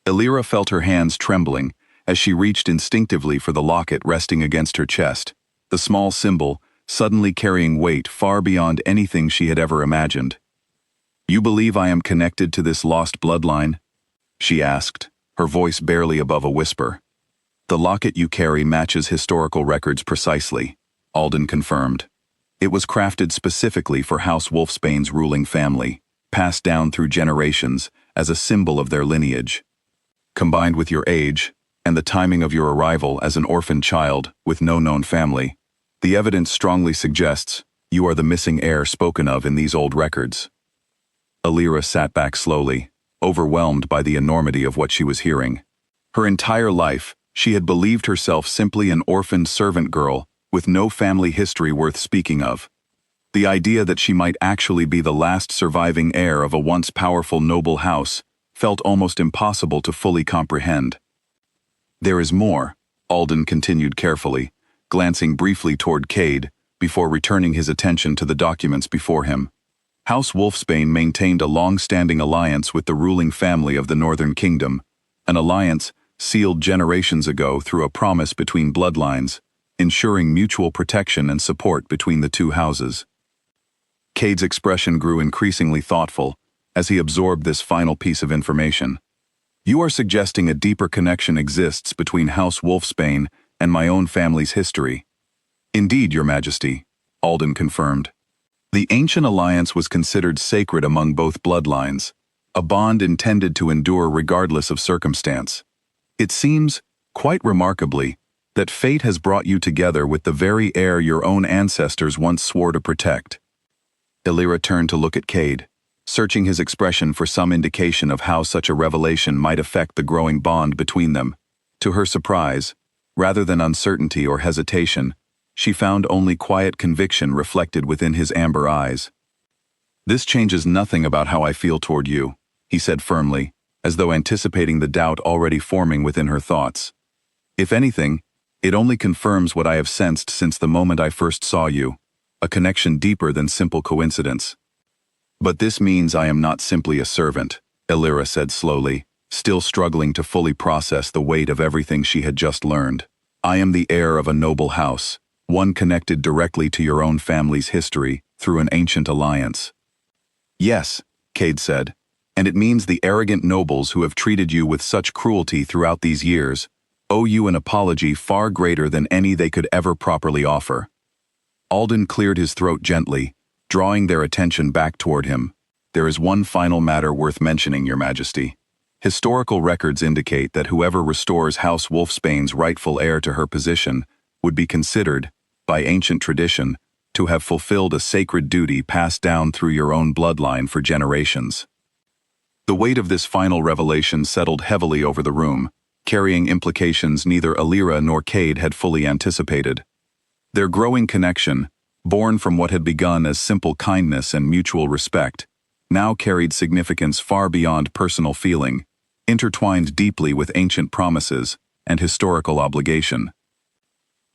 Alira felt her hands trembling as she reached instinctively for the locket resting against her chest, the small symbol suddenly carrying weight far beyond anything she had ever imagined. "You believe I am connected to this lost bloodline?" she asked, her voice barely above a whisper. "The locket you carry matches historical records precisely," Alden confirmed. "It was crafted specifically for House Wolfsbane's ruling family, passed down through generations as a symbol of their lineage. Combined with your age, and the timing of your arrival as an orphan child with no known family, the evidence strongly suggests you are the missing heir spoken of in these old records." Alira sat back slowly, overwhelmed by the enormity of what she was hearing. Her entire life, she had believed herself simply an orphaned servant girl with no family history worth speaking of. The idea that she might actually be the last surviving heir of a once powerful noble house felt almost impossible to fully comprehend. "There is more," Alden continued carefully, glancing briefly toward Cade before returning his attention to the documents before him. "House Wolfsbane maintained a long-standing alliance with the ruling family of the Northern Kingdom, an alliance sealed generations ago through a promise between bloodlines, ensuring mutual protection and support between the two houses." Cade's expression grew increasingly thoughtful as he absorbed this final piece of information. "You are suggesting a deeper connection exists between House Wolfsbane and my own family's history." "Indeed, Your Majesty," Alden confirmed. The ancient alliance was considered sacred among both bloodlines, a bond intended to endure regardless of circumstance. It seems, quite remarkably, that fate has brought you together with the very heir your own ancestors once swore to protect. Illyra turned to look at Cade, searching his expression for some indication of how such a revelation might affect the growing bond between them. To her surprise, rather than uncertainty or hesitation, she found only quiet conviction reflected within his amber eyes. "This changes nothing about how I feel toward you," he said firmly, as though anticipating the doubt already forming within her thoughts. "If anything, it only confirms what I have sensed since the moment I first saw you, a connection deeper than simple coincidence." "But this means I am not simply a servant," Illyra said slowly, still struggling to fully process the weight of everything she had just learned. "I am the heir of a noble house, one connected directly to your own family's history through an ancient alliance." "Yes," Cade said, "and it means the arrogant nobles who have treated you with such cruelty throughout these years owe you an apology far greater than any they could ever properly offer." Alden cleared his throat gently, drawing their attention back toward him. "There is one final matter worth mentioning, Your Majesty. Historical records indicate that whoever restores House Wolfsbane's rightful heir to her position would be considered, by ancient tradition, to have fulfilled a sacred duty passed down through your own bloodline for generations." The weight of this final revelation settled heavily over the room, carrying implications neither Illyra nor Cade had fully anticipated. Their growing connection, born from what had begun as simple kindness and mutual respect, now carried significance far beyond personal feeling, intertwined deeply with ancient promises and historical obligation.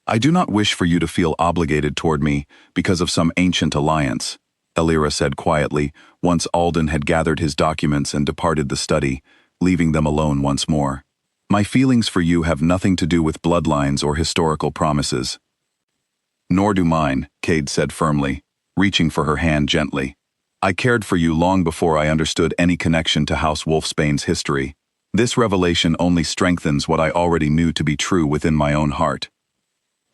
"I do not wish for you to feel obligated toward me because of some ancient alliance," Illyra said quietly, once Alden had gathered his documents and departed the study, leaving them alone once more. "My feelings for you have nothing to do with bloodlines or historical promises." "Nor do mine," Cade said firmly, reaching for her hand gently. "I cared for you long before I understood any connection to House Wolfsbane's history. This revelation only strengthens what I already knew to be true within my own heart."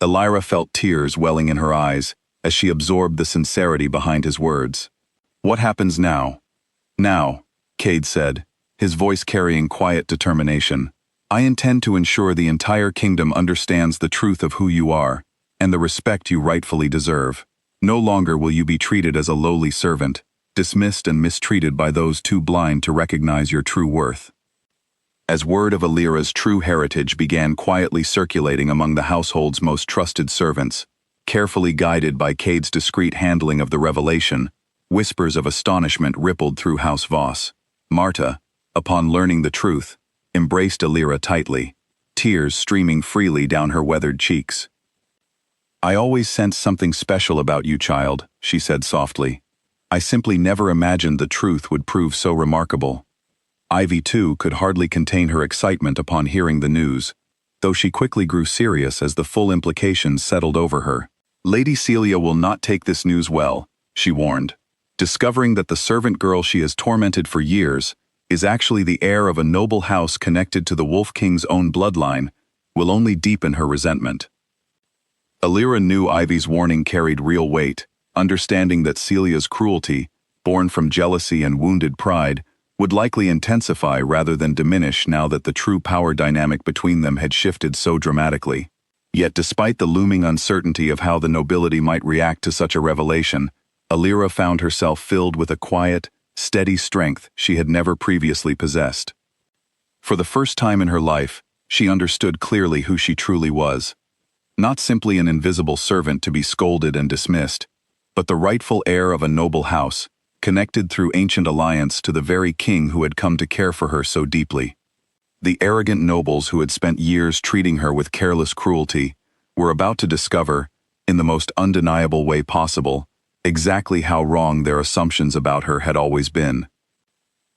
Illyra felt tears welling in her eyes as she absorbed the sincerity behind his words. "What happens now?" "Now," Cade said, his voice carrying quiet determination, "I intend to ensure the entire kingdom understands the truth of who you are and the respect you rightfully deserve. No longer will you be treated as a lowly servant, dismissed and mistreated by those too blind to recognize your true worth." As word of Illyra's true heritage began quietly circulating among the household's most trusted servants, carefully guided by Cade's discreet handling of the revelation, whispers of astonishment rippled through House Voss. Marta, upon learning the truth, embraced Illyra tightly, tears streaming freely down her weathered cheeks. "I always sensed something special about you, child," she said softly. "I simply never imagined the truth would prove so remarkable." Ivy, too, could hardly contain her excitement upon hearing the news, though she quickly grew serious as the full implications settled over her. "Lady Celia will not take this news well," she warned. "Discovering that the servant girl she has tormented for years is actually the heir of a noble house connected to the Wolf King's own bloodline will only deepen her resentment." Illyra knew Ivy's warning carried real weight, understanding that Celia's cruelty, born from jealousy and wounded pride, would likely intensify rather than diminish now that the true power dynamic between them had shifted so dramatically. Yet despite the looming uncertainty of how the nobility might react to such a revelation, Illyra found herself filled with a quiet, steady strength she had never previously possessed. For the first time in her life, she understood clearly who she truly was. Not simply an invisible servant to be scolded and dismissed, but the rightful heir of a noble house, connected through ancient alliance to the very king who had come to care for her so deeply. The arrogant nobles who had spent years treating her with careless cruelty were about to discover, in the most undeniable way possible, exactly how wrong their assumptions about her had always been.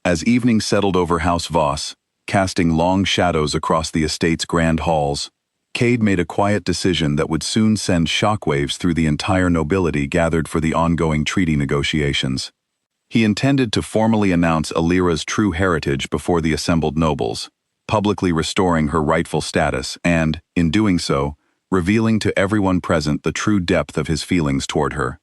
As evening settled over House Voss, casting long shadows across the estate's grand halls, Cade made a quiet decision that would soon send shockwaves through the entire nobility gathered for the ongoing treaty negotiations. He intended to formally announce Illyra's true heritage before the assembled nobles, publicly restoring her rightful status and, in doing so, revealing to everyone present the true depth of his feelings toward her.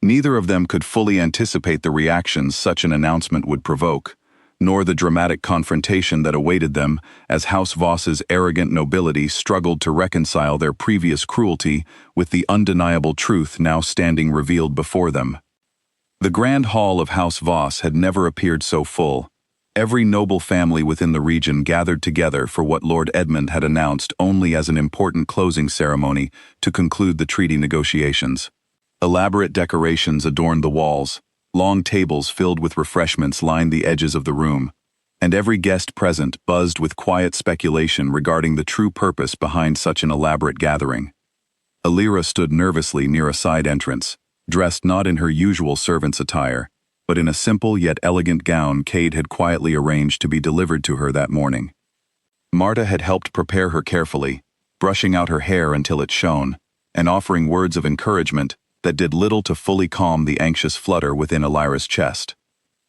Neither of them could fully anticipate the reactions such an announcement would provoke, nor the dramatic confrontation that awaited them as House Voss's arrogant nobility struggled to reconcile their previous cruelty with the undeniable truth now standing revealed before them. The grand hall of House Voss had never appeared so full. Every noble family within the region gathered together for what Lord Edmund had announced only as an important closing ceremony to conclude the treaty negotiations. Elaborate decorations adorned the walls, long tables filled with refreshments lined the edges of the room, and every guest present buzzed with quiet speculation regarding the true purpose behind such an elaborate gathering. Alira stood nervously near a side entrance, dressed not in her usual servant's attire, but in a simple yet elegant gown Cade had quietly arranged to be delivered to her that morning. Marta had helped prepare her carefully, brushing out her hair until it shone, and offering words of encouragement that did little to fully calm the anxious flutter within Alira's chest.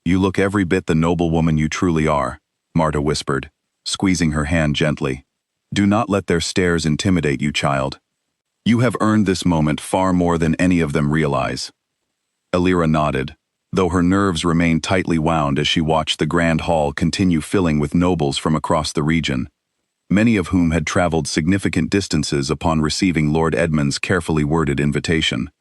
"You look every bit the noble woman you truly are," Marta whispered, squeezing her hand gently. "Do not let their stares intimidate you, child. You have earned this moment far more than any of them realize." Alira nodded, though her nerves remained tightly wound as she watched the grand hall continue filling with nobles from across the region, many of whom had traveled significant distances upon receiving Lord Edmund's carefully worded invitation.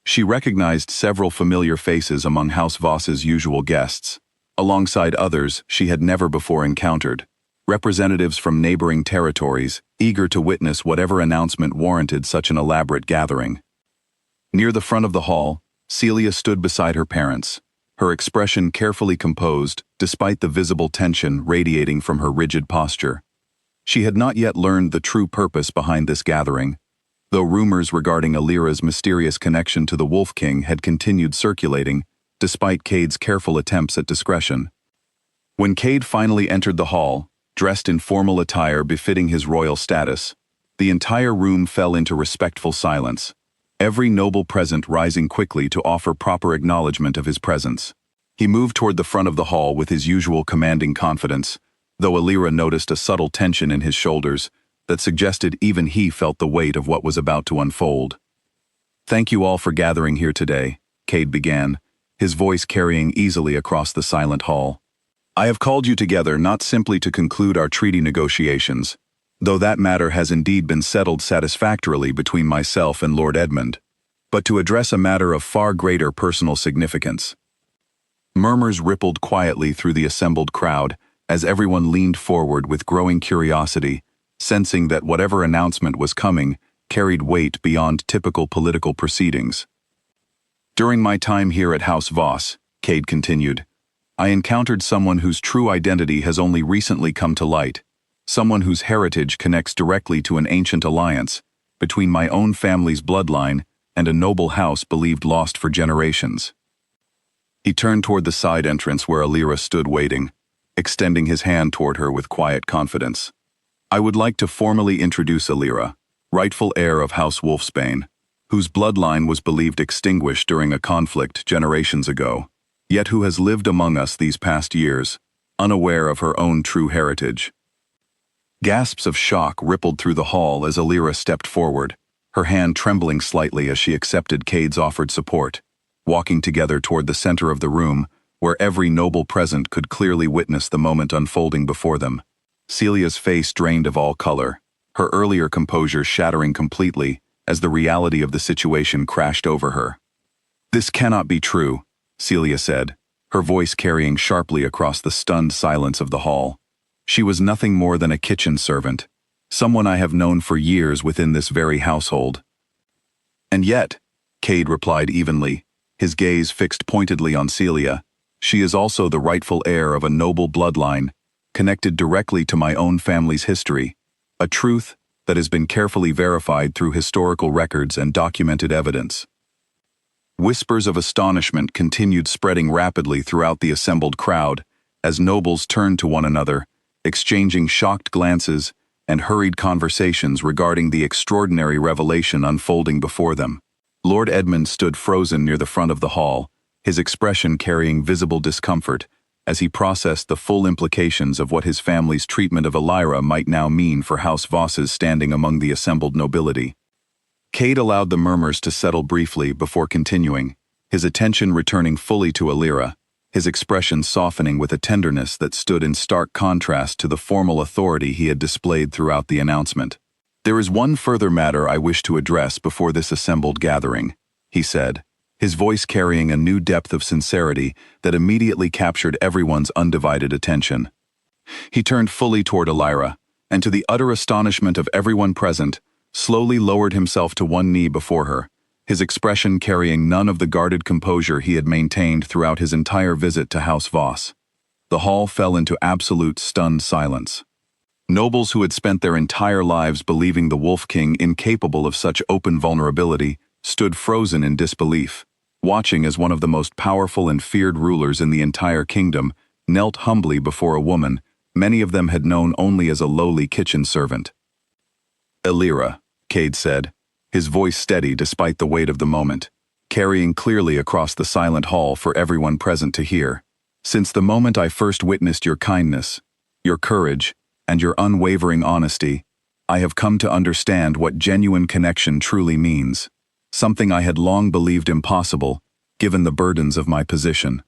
She recognized several familiar faces among House Voss's usual guests, alongside others she had never before encountered, representatives from neighboring territories, eager to witness whatever announcement warranted such an elaborate gathering. Near the front of the hall, Celia stood beside her parents, her expression carefully composed despite the visible tension radiating from her rigid posture. She had not yet learned the true purpose behind this gathering, though rumors regarding Alira's mysterious connection to the Wolf King had continued circulating, despite Cade's careful attempts at discretion. When Cade finally entered the hall, dressed in formal attire befitting his royal status, the entire room fell into respectful silence, every noble present rising quickly to offer proper acknowledgement of his presence. He moved toward the front of the hall with his usual commanding confidence, though Alira noticed a subtle tension in his shoulders that suggested even he felt the weight of what was about to unfold. "Thank you all for gathering here today," Cade began, his voice carrying easily across the silent hall. "I have called you together not simply to conclude our treaty negotiations, though that matter has indeed been settled satisfactorily between myself and Lord Edmund, but to address a matter of far greater personal significance." Murmurs rippled quietly through the assembled crowd as everyone leaned forward with growing curiosity, sensing that whatever announcement was coming carried weight beyond typical political proceedings. "During my time here at House Voss," Cade continued, "I encountered someone whose true identity has only recently come to light, someone whose heritage connects directly to an ancient alliance between my own family's bloodline and a noble house believed lost for generations." He turned toward the side entrance where Alira stood waiting, extending his hand toward her with quiet confidence. "I would like to formally introduce Alira, rightful heir of House Wolfsbane, whose bloodline was believed extinguished during a conflict generations ago, yet who has lived among us these past years, unaware of her own true heritage." Gasps of shock rippled through the hall as Alira stepped forward, her hand trembling slightly as she accepted Cade's offered support, walking together toward the center of the room, where every noble present could clearly witness the moment unfolding before them. Celia's face drained of all color, her earlier composure shattering completely as the reality of the situation crashed over her. "This cannot be true," Celia said, her voice carrying sharply across the stunned silence of the hall. "She was nothing more than a kitchen servant, someone I have known for years within this very household." "And yet," Cade replied evenly, his gaze fixed pointedly on Celia, "she is also the rightful heir of a noble bloodline, connected directly to my own family's history, a truth that has been carefully verified through historical records and documented evidence." Whispers of astonishment continued spreading rapidly throughout the assembled crowd as nobles turned to one another, exchanging shocked glances and hurried conversations regarding the extraordinary revelation unfolding before them. Lord Edmund stood frozen near the front of the hall, his expression carrying visible discomfort as he processed the full implications of what his family's treatment of Elira might now mean for House Voss's standing among the assembled nobility. Cade allowed the murmurs to settle briefly before continuing, his attention returning fully to Elira, his expression softening with a tenderness that stood in stark contrast to the formal authority he had displayed throughout the announcement. "There is one further matter I wish to address before this assembled gathering," he said, his voice carrying a new depth of sincerity that immediately captured everyone's undivided attention. He turned fully toward Elira, and to the utter astonishment of everyone present, slowly lowered himself to one knee before her, his expression carrying none of the guarded composure he had maintained throughout his entire visit to House Voss. The hall fell into absolute stunned silence. Nobles who had spent their entire lives believing the Wolf King incapable of such open vulnerability stood frozen in disbelief, watching as one of the most powerful and feared rulers in the entire kingdom knelt humbly before a woman many of them had known only as a lowly kitchen servant. "Elira," Cade said, his voice steady despite the weight of the moment, carrying clearly across the silent hall for everyone present to hear. "Since the moment I first witnessed your kindness, your courage, and your unwavering honesty, I have come to understand what genuine connection truly means, something I had long believed impossible, given the burdens of my position.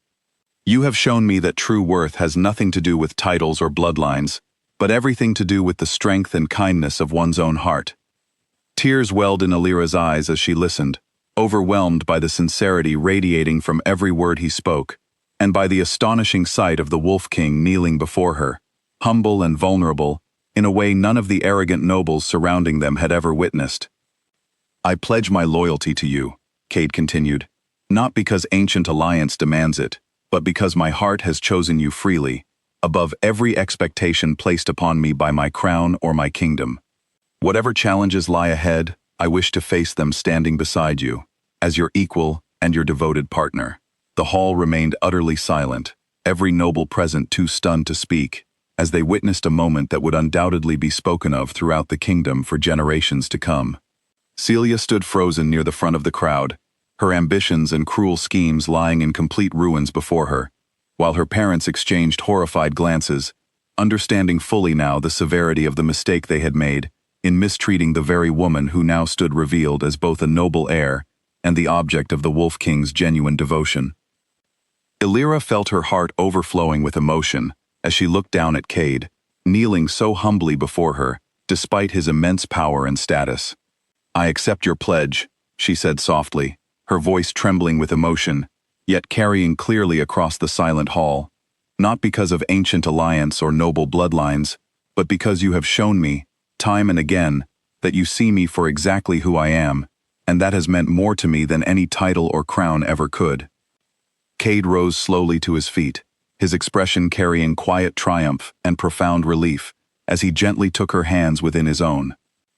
You have shown me that true worth has nothing to do with titles or bloodlines, but everything to do with the strength and kindness of one's own heart." Tears welled in Elira's eyes as she listened, overwhelmed by the sincerity radiating from every word he spoke, and by the astonishing sight of the Wolf King kneeling before her, humble and vulnerable, in a way none of the arrogant nobles surrounding them had ever witnessed. "I pledge my loyalty to you," Cade continued, "not because ancient alliance demands it, but because my heart has chosen you freely, above every expectation placed upon me by my crown or my kingdom. Whatever challenges lie ahead, I wish to face them standing beside you, as your equal and your devoted partner." The hall remained utterly silent, every noble present too stunned to speak, as they witnessed a moment that would undoubtedly be spoken of throughout the kingdom for generations to come. Celia stood frozen near the front of the crowd, her ambitions and cruel schemes lying in complete ruins before her, while her parents exchanged horrified glances, understanding fully now the severity of the mistake they had made in mistreating the very woman who now stood revealed as both a noble heir and the object of the Wolf King's genuine devotion. Elira felt her heart overflowing with emotion as she looked down at Cade, kneeling so humbly before her, despite his immense power and status. "I accept your pledge," she said softly, her voice trembling with emotion, yet carrying clearly across the silent hall, "not because of ancient alliance or noble bloodlines, but because you have shown me, time and again, that you see me for exactly who I am, and that has meant more to me than any title or crown ever could." Cade rose slowly to his feet, his expression carrying quiet triumph and profound relief, as he gently took her hands within his own.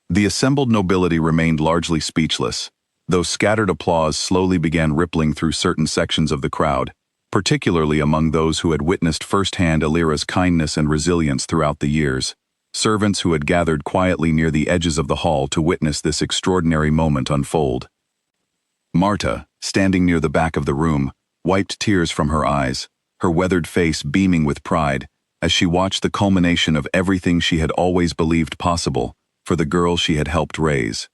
The assembled nobility remained largely speechless, though scattered applause slowly began rippling through certain sections of the crowd, particularly among those who had witnessed firsthand Elira's kindness and resilience throughout the years, servants who had gathered quietly near the edges of the hall to witness this extraordinary moment unfold. Marta, standing near the back of the room, wiped tears from her eyes, her weathered face beaming with pride, as she watched the culmination of everything she had always believed possible for the girl she had helped raise.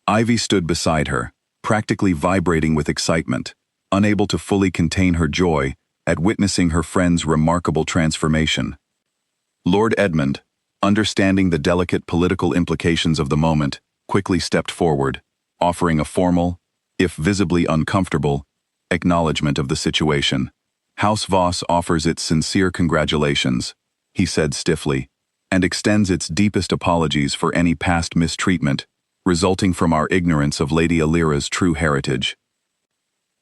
Ivy stood beside her, practically vibrating with excitement, unable to fully contain her joy at witnessing her friend's remarkable transformation. Lord Edmund, understanding the delicate political implications of the moment, quickly stepped forward, offering a formal, if visibly uncomfortable, acknowledgement of the situation. "House Voss offers its sincere congratulations," he said stiffly, "and extends its deepest apologies for any past mistreatment resulting from our ignorance of Lady Elira's true heritage."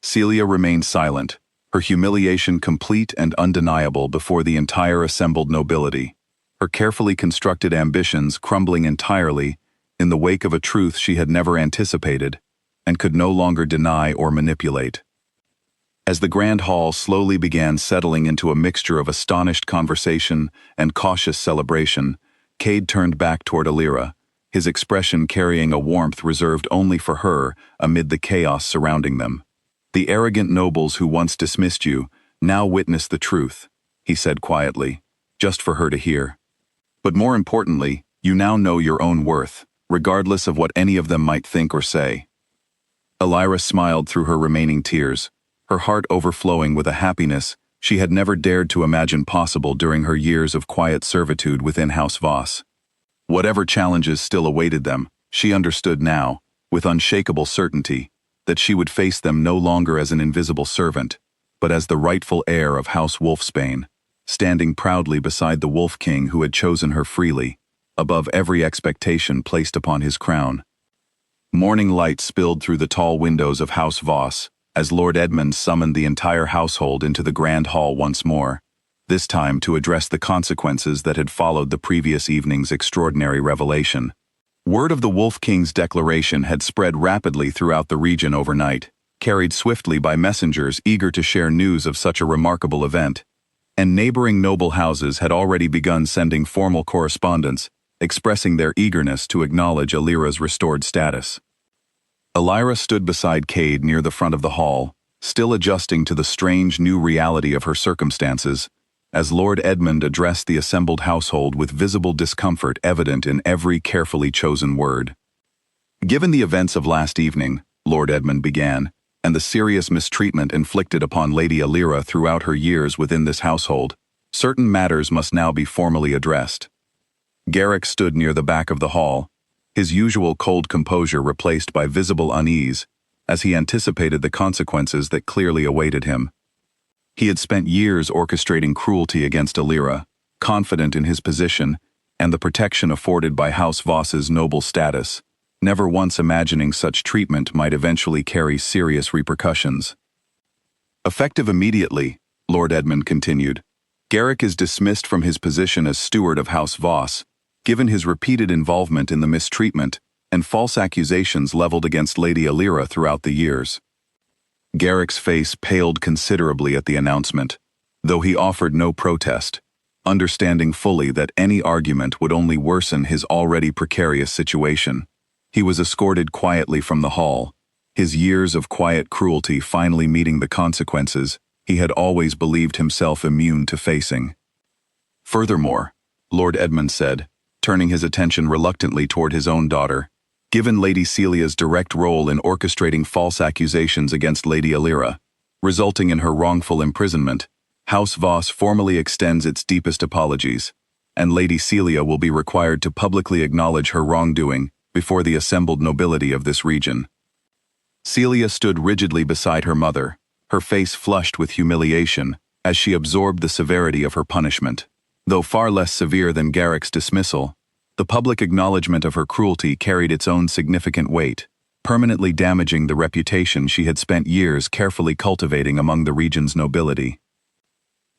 Celia remained silent, her humiliation complete and undeniable before the entire assembled nobility, her carefully constructed ambitions crumbling entirely in the wake of a truth she had never anticipated and could no longer deny or manipulate. As the grand hall slowly began settling into a mixture of astonished conversation and cautious celebration, Cade turned back toward Elira, his expression carrying a warmth reserved only for her amid the chaos surrounding them. "The arrogant nobles who once dismissed you now witness the truth," he said quietly, just for her to hear. But more importantly, you now know your own worth, regardless of what any of them might think or say. Elira smiled through her remaining tears, her heart overflowing with a happiness she had never dared to imagine possible during her years of quiet servitude within House Voss. Whatever challenges still awaited them, she understood now, with unshakable certainty, that she would face them no longer as an invisible servant, but as the rightful heir of House Wolfsbane, standing proudly beside the Wolf King who had chosen her freely, above every expectation placed upon his crown. Morning light spilled through the tall windows of House Voss, as Lord Edmund summoned the entire household into the grand hall once more, this time to address the consequences that had followed the previous evening's extraordinary revelation. Word of the Wolf King's declaration had spread rapidly throughout the region overnight, carried swiftly by messengers eager to share news of such a remarkable event, and neighboring noble houses had already begun sending formal correspondence, expressing their eagerness to acknowledge Elira's restored status. Elira stood beside Cade near the front of the hall, still adjusting to the strange new reality of her circumstances, as Lord Edmund addressed the assembled household with visible discomfort evident in every carefully chosen word. Given the events of last evening, Lord Edmund began, and the serious mistreatment inflicted upon Lady Elira throughout her years within this household, certain matters must now be formally addressed. Garrick stood near the back of the hall, his usual cold composure replaced by visible unease, as he anticipated the consequences that clearly awaited him. He had spent years orchestrating cruelty against Elira, confident in his position and the protection afforded by House Voss's noble status, never once imagining such treatment might eventually carry serious repercussions. Effective immediately, Lord Edmund continued, Garrick is dismissed from his position as steward of House Voss, given his repeated involvement in the mistreatment and false accusations leveled against Lady Elira throughout the years. Garrick's face paled considerably at the announcement, though he offered no protest, understanding fully that any argument would only worsen his already precarious situation. He was escorted quietly from the hall, his years of quiet cruelty finally meeting the consequences he had always believed himself immune to facing. Furthermore, Lord Edmund said, turning his attention reluctantly toward his own daughter, given Lady Celia's direct role in orchestrating false accusations against Lady Elira, resulting in her wrongful imprisonment, House Voss formally extends its deepest apologies, and Lady Celia will be required to publicly acknowledge her wrongdoing before the assembled nobility of this region. Celia stood rigidly beside her mother, her face flushed with humiliation as she absorbed the severity of her punishment. Though far less severe than Garrick's dismissal, the public acknowledgement of her cruelty carried its own significant weight, permanently damaging the reputation she had spent years carefully cultivating among the region's nobility.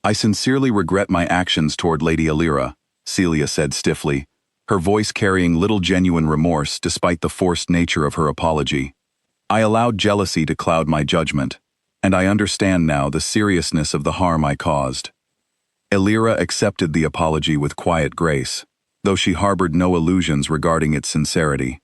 I sincerely regret my actions toward Lady Elira, Celia said stiffly, her voice carrying little genuine remorse despite the forced nature of her apology. I allowed jealousy to cloud my judgment, and I understand now the seriousness of the harm I caused. Elira accepted the apology with quiet grace, though she harbored no illusions regarding its sincerity.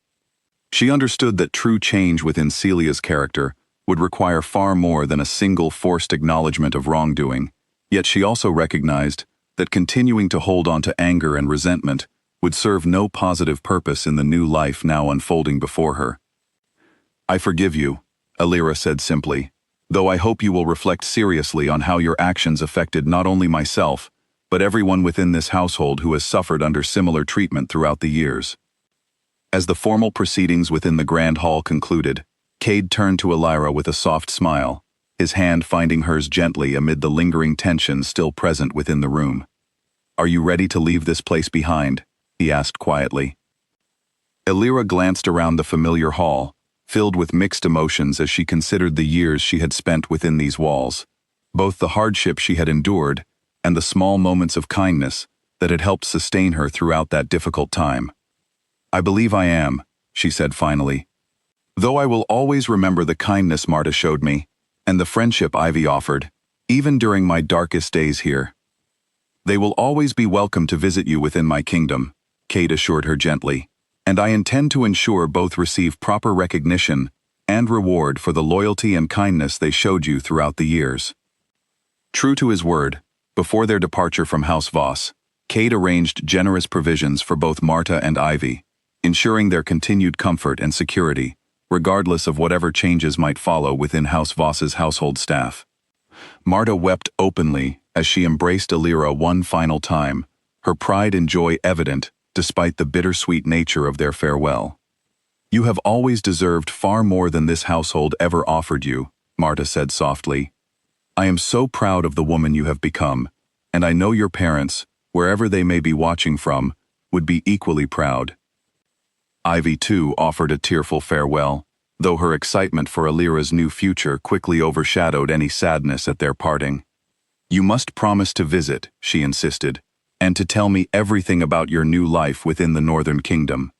She understood that true change within Celia's character would require far more than a single forced acknowledgement of wrongdoing, yet she also recognized that continuing to hold on to anger and resentment would serve no positive purpose in the new life now unfolding before her. I forgive you, Elira said simply, though I hope you will reflect seriously on how your actions affected not only myself, but everyone within this household who has suffered under similar treatment throughout the years. As the formal proceedings within the grand hall concluded, Cade turned to Elira with a soft smile, his hand finding hers gently amid the lingering tension still present within the room. Are you ready to leave this place behind? He asked quietly. Elira glanced around the familiar hall, filled with mixed emotions as she considered the years she had spent within these walls, both the hardship she had endured and the small moments of kindness that had helped sustain her throughout that difficult time. I believe I am, she said finally. Though I will always remember the kindness Marta showed me, and the friendship Ivy offered, even during my darkest days here. They will always be welcome to visit you within my kingdom, Cade assured her gently, and I intend to ensure both receive proper recognition and reward for the loyalty and kindness they showed you throughout the years. True to his word, Before their departure from House Voss, Cade arranged generous provisions for both Marta and Ivy, ensuring their continued comfort and security, regardless of whatever changes might follow within House Voss's household staff. Marta wept openly as she embraced Alira one final time, her pride and joy evident despite the bittersweet nature of their farewell. "You have always deserved far more than this household ever offered you," Marta said softly. "I am so proud of the woman you have become, and I know your parents, wherever they may be watching from, would be equally proud." Ivy, too, offered a tearful farewell, though her excitement for Alira's new future quickly overshadowed any sadness at their parting. "You must promise to visit," she insisted, "and to tell me everything about your new life within the Northern Kingdom."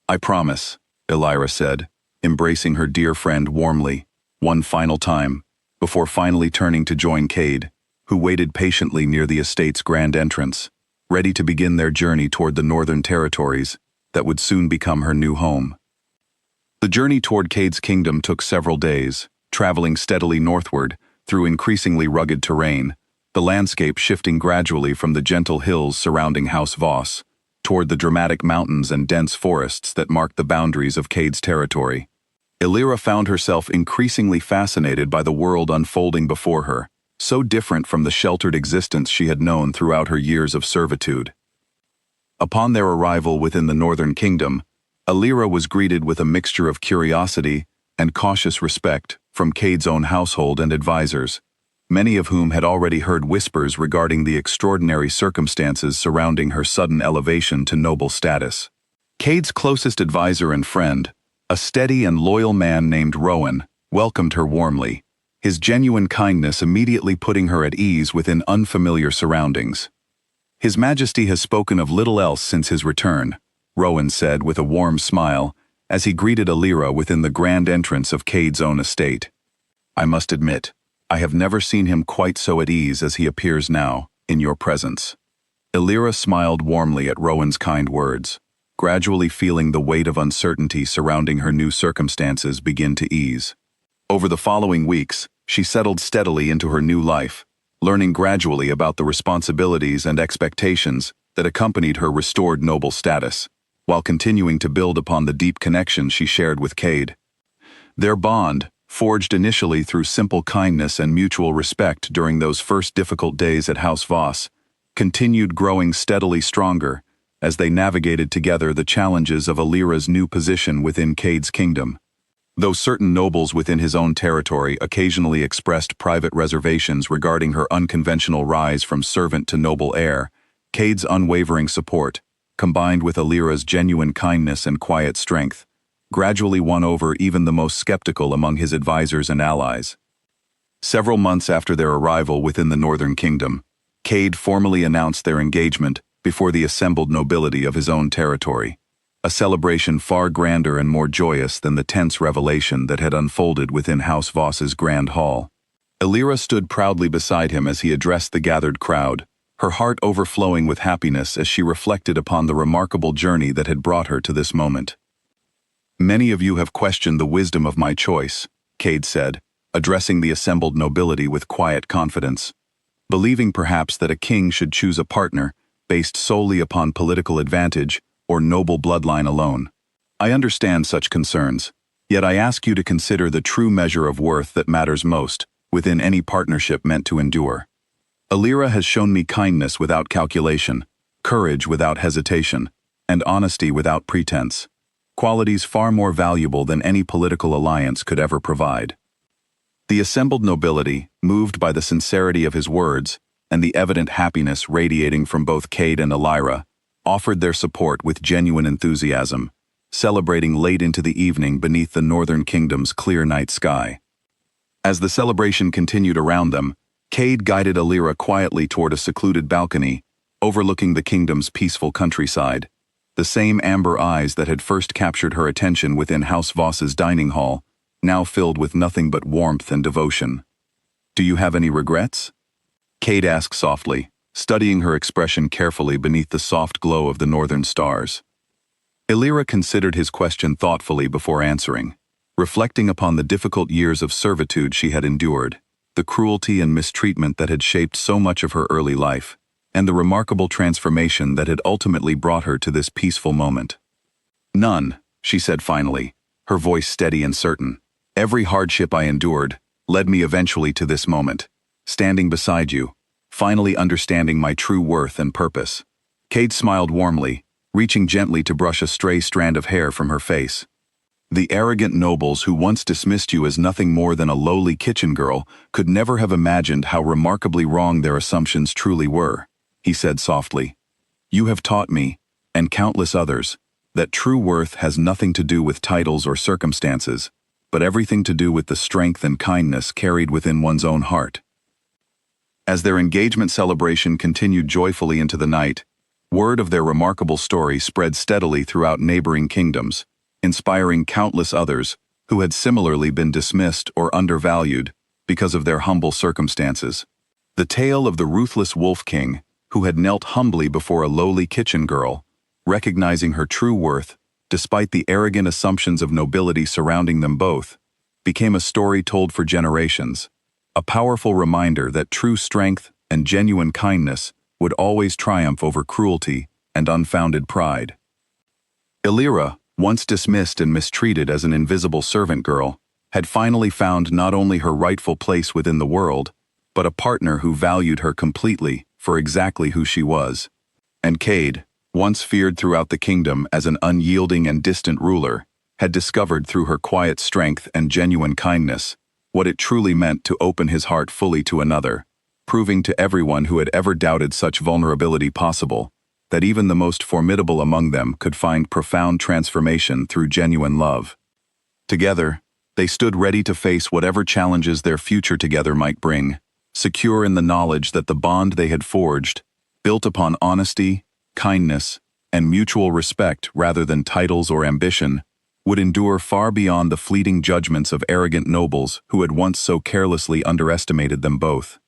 "I promise," Alira said, embracing her dear friend warmly, one final time, before finally turning to join Cade, who waited patiently near the estate's grand entrance, ready to begin their journey toward the Northern Territories that would soon become her new home. The journey toward Cade's kingdom took several days, traveling steadily northward through increasingly rugged terrain, the landscape shifting gradually from the gentle hills surrounding House Voss toward the dramatic mountains and dense forests that marked the boundaries of Cade's territory. Alira found herself increasingly fascinated by the world unfolding before her, so different from the sheltered existence she had known throughout her years of servitude. Upon their arrival within the Northern Kingdom, Alira was greeted with a mixture of curiosity and cautious respect from Cade's own household and advisors, many of whom had already heard whispers regarding the extraordinary circumstances surrounding her sudden elevation to noble status. Cade's closest advisor and friend, a steady and loyal man named Rowan, welcomed her warmly, his genuine kindness immediately putting her at ease within unfamiliar surroundings. "His Majesty has spoken of little else since his return," Rowan said with a warm smile as he greeted Alira within the grand entrance of Cade's own estate. "I must admit, I have never seen him quite so at ease as he appears now, in your presence." Alira smiled warmly at Rowan's kind words, gradually feeling the weight of uncertainty surrounding her new circumstances begin to ease. Over the following weeks, she settled steadily into her new life, learning gradually about the responsibilities and expectations that accompanied her restored noble status, while continuing to build upon the deep connection she shared with Cade. Their bond, forged initially through simple kindness and mutual respect during those first difficult days at House Voss, continued growing steadily stronger as they navigated together the challenges of Alira's new position within Cade's kingdom. Though certain nobles within his own territory occasionally expressed private reservations regarding her unconventional rise from servant to noble heir, Cade's unwavering support, combined with Alira's genuine kindness and quiet strength, gradually won over even the most skeptical among his advisors and allies. Several months after their arrival within the Northern Kingdom, Cade formally announced their engagement before the assembled nobility of his own territory, a celebration far grander and more joyous than the tense revelation that had unfolded within House Voss's grand hall. Alira stood proudly beside him as he addressed the gathered crowd, her heart overflowing with happiness as she reflected upon the remarkable journey that had brought her to this moment. "Many of you have questioned the wisdom of my choice," Cade said, addressing the assembled nobility with quiet confidence, believing perhaps that a king should choose a partner based solely upon political advantage or noble bloodline alone. "I understand such concerns, yet I ask you to consider the true measure of worth that matters most within any partnership meant to endure. Alira has shown me kindness without calculation, courage without hesitation, and honesty without pretense, qualities far more valuable than any political alliance could ever provide." The assembled nobility, moved by the sincerity of his words and the evident happiness radiating from both Cade and Alira, offered their support with genuine enthusiasm, celebrating late into the evening beneath the Northern Kingdom's clear night sky. As the celebration continued around them, Cade guided Alira quietly toward a secluded balcony, overlooking the kingdom's peaceful countryside. The same amber eyes that had first captured her attention within House Voss's dining hall, now filled with nothing but warmth and devotion. "Do you have any regrets?" Cade asked softly, studying her expression carefully beneath the soft glow of the northern stars. Alira considered his question thoughtfully before answering, reflecting upon the difficult years of servitude she had endured, the cruelty and mistreatment that had shaped so much of her early life, and the remarkable transformation that had ultimately brought her to this peaceful moment. "None," she said finally, her voice steady and certain. "Every hardship I endured led me eventually to this moment, standing beside you, finally understanding my true worth and purpose." Cade smiled warmly, reaching gently to brush a stray strand of hair from her face. "The arrogant nobles who once dismissed you as nothing more than a lowly kitchen girl could never have imagined how remarkably wrong their assumptions truly were," he said softly. "You have taught me, and countless others, that true worth has nothing to do with titles or circumstances, but everything to do with the strength and kindness carried within one's own heart." As their engagement celebration continued joyfully into the night, word of their remarkable story spread steadily throughout neighboring kingdoms, inspiring countless others who had similarly been dismissed or undervalued because of their humble circumstances. The tale of the ruthless Wolf King, who had knelt humbly before a lowly kitchen girl, recognizing her true worth, despite the arrogant assumptions of nobility surrounding them both, became a story told for generations, a powerful reminder that true strength and genuine kindness would always triumph over cruelty and unfounded pride. Illyra, once dismissed and mistreated as an invisible servant girl, had finally found not only her rightful place within the world, but a partner who valued her completely for exactly who she was. And Cade, once feared throughout the kingdom as an unyielding and distant ruler, had discovered through her quiet strength and genuine kindness what it truly meant to open his heart fully to another, proving to everyone who had ever doubted such vulnerability possible, that even the most formidable among them could find profound transformation through genuine love. Together, they stood ready to face whatever challenges their future together might bring, secure in the knowledge that the bond they had forged, built upon honesty, kindness, and mutual respect rather than titles or ambition, would endure far beyond the fleeting judgments of arrogant nobles who had once so carelessly underestimated them both.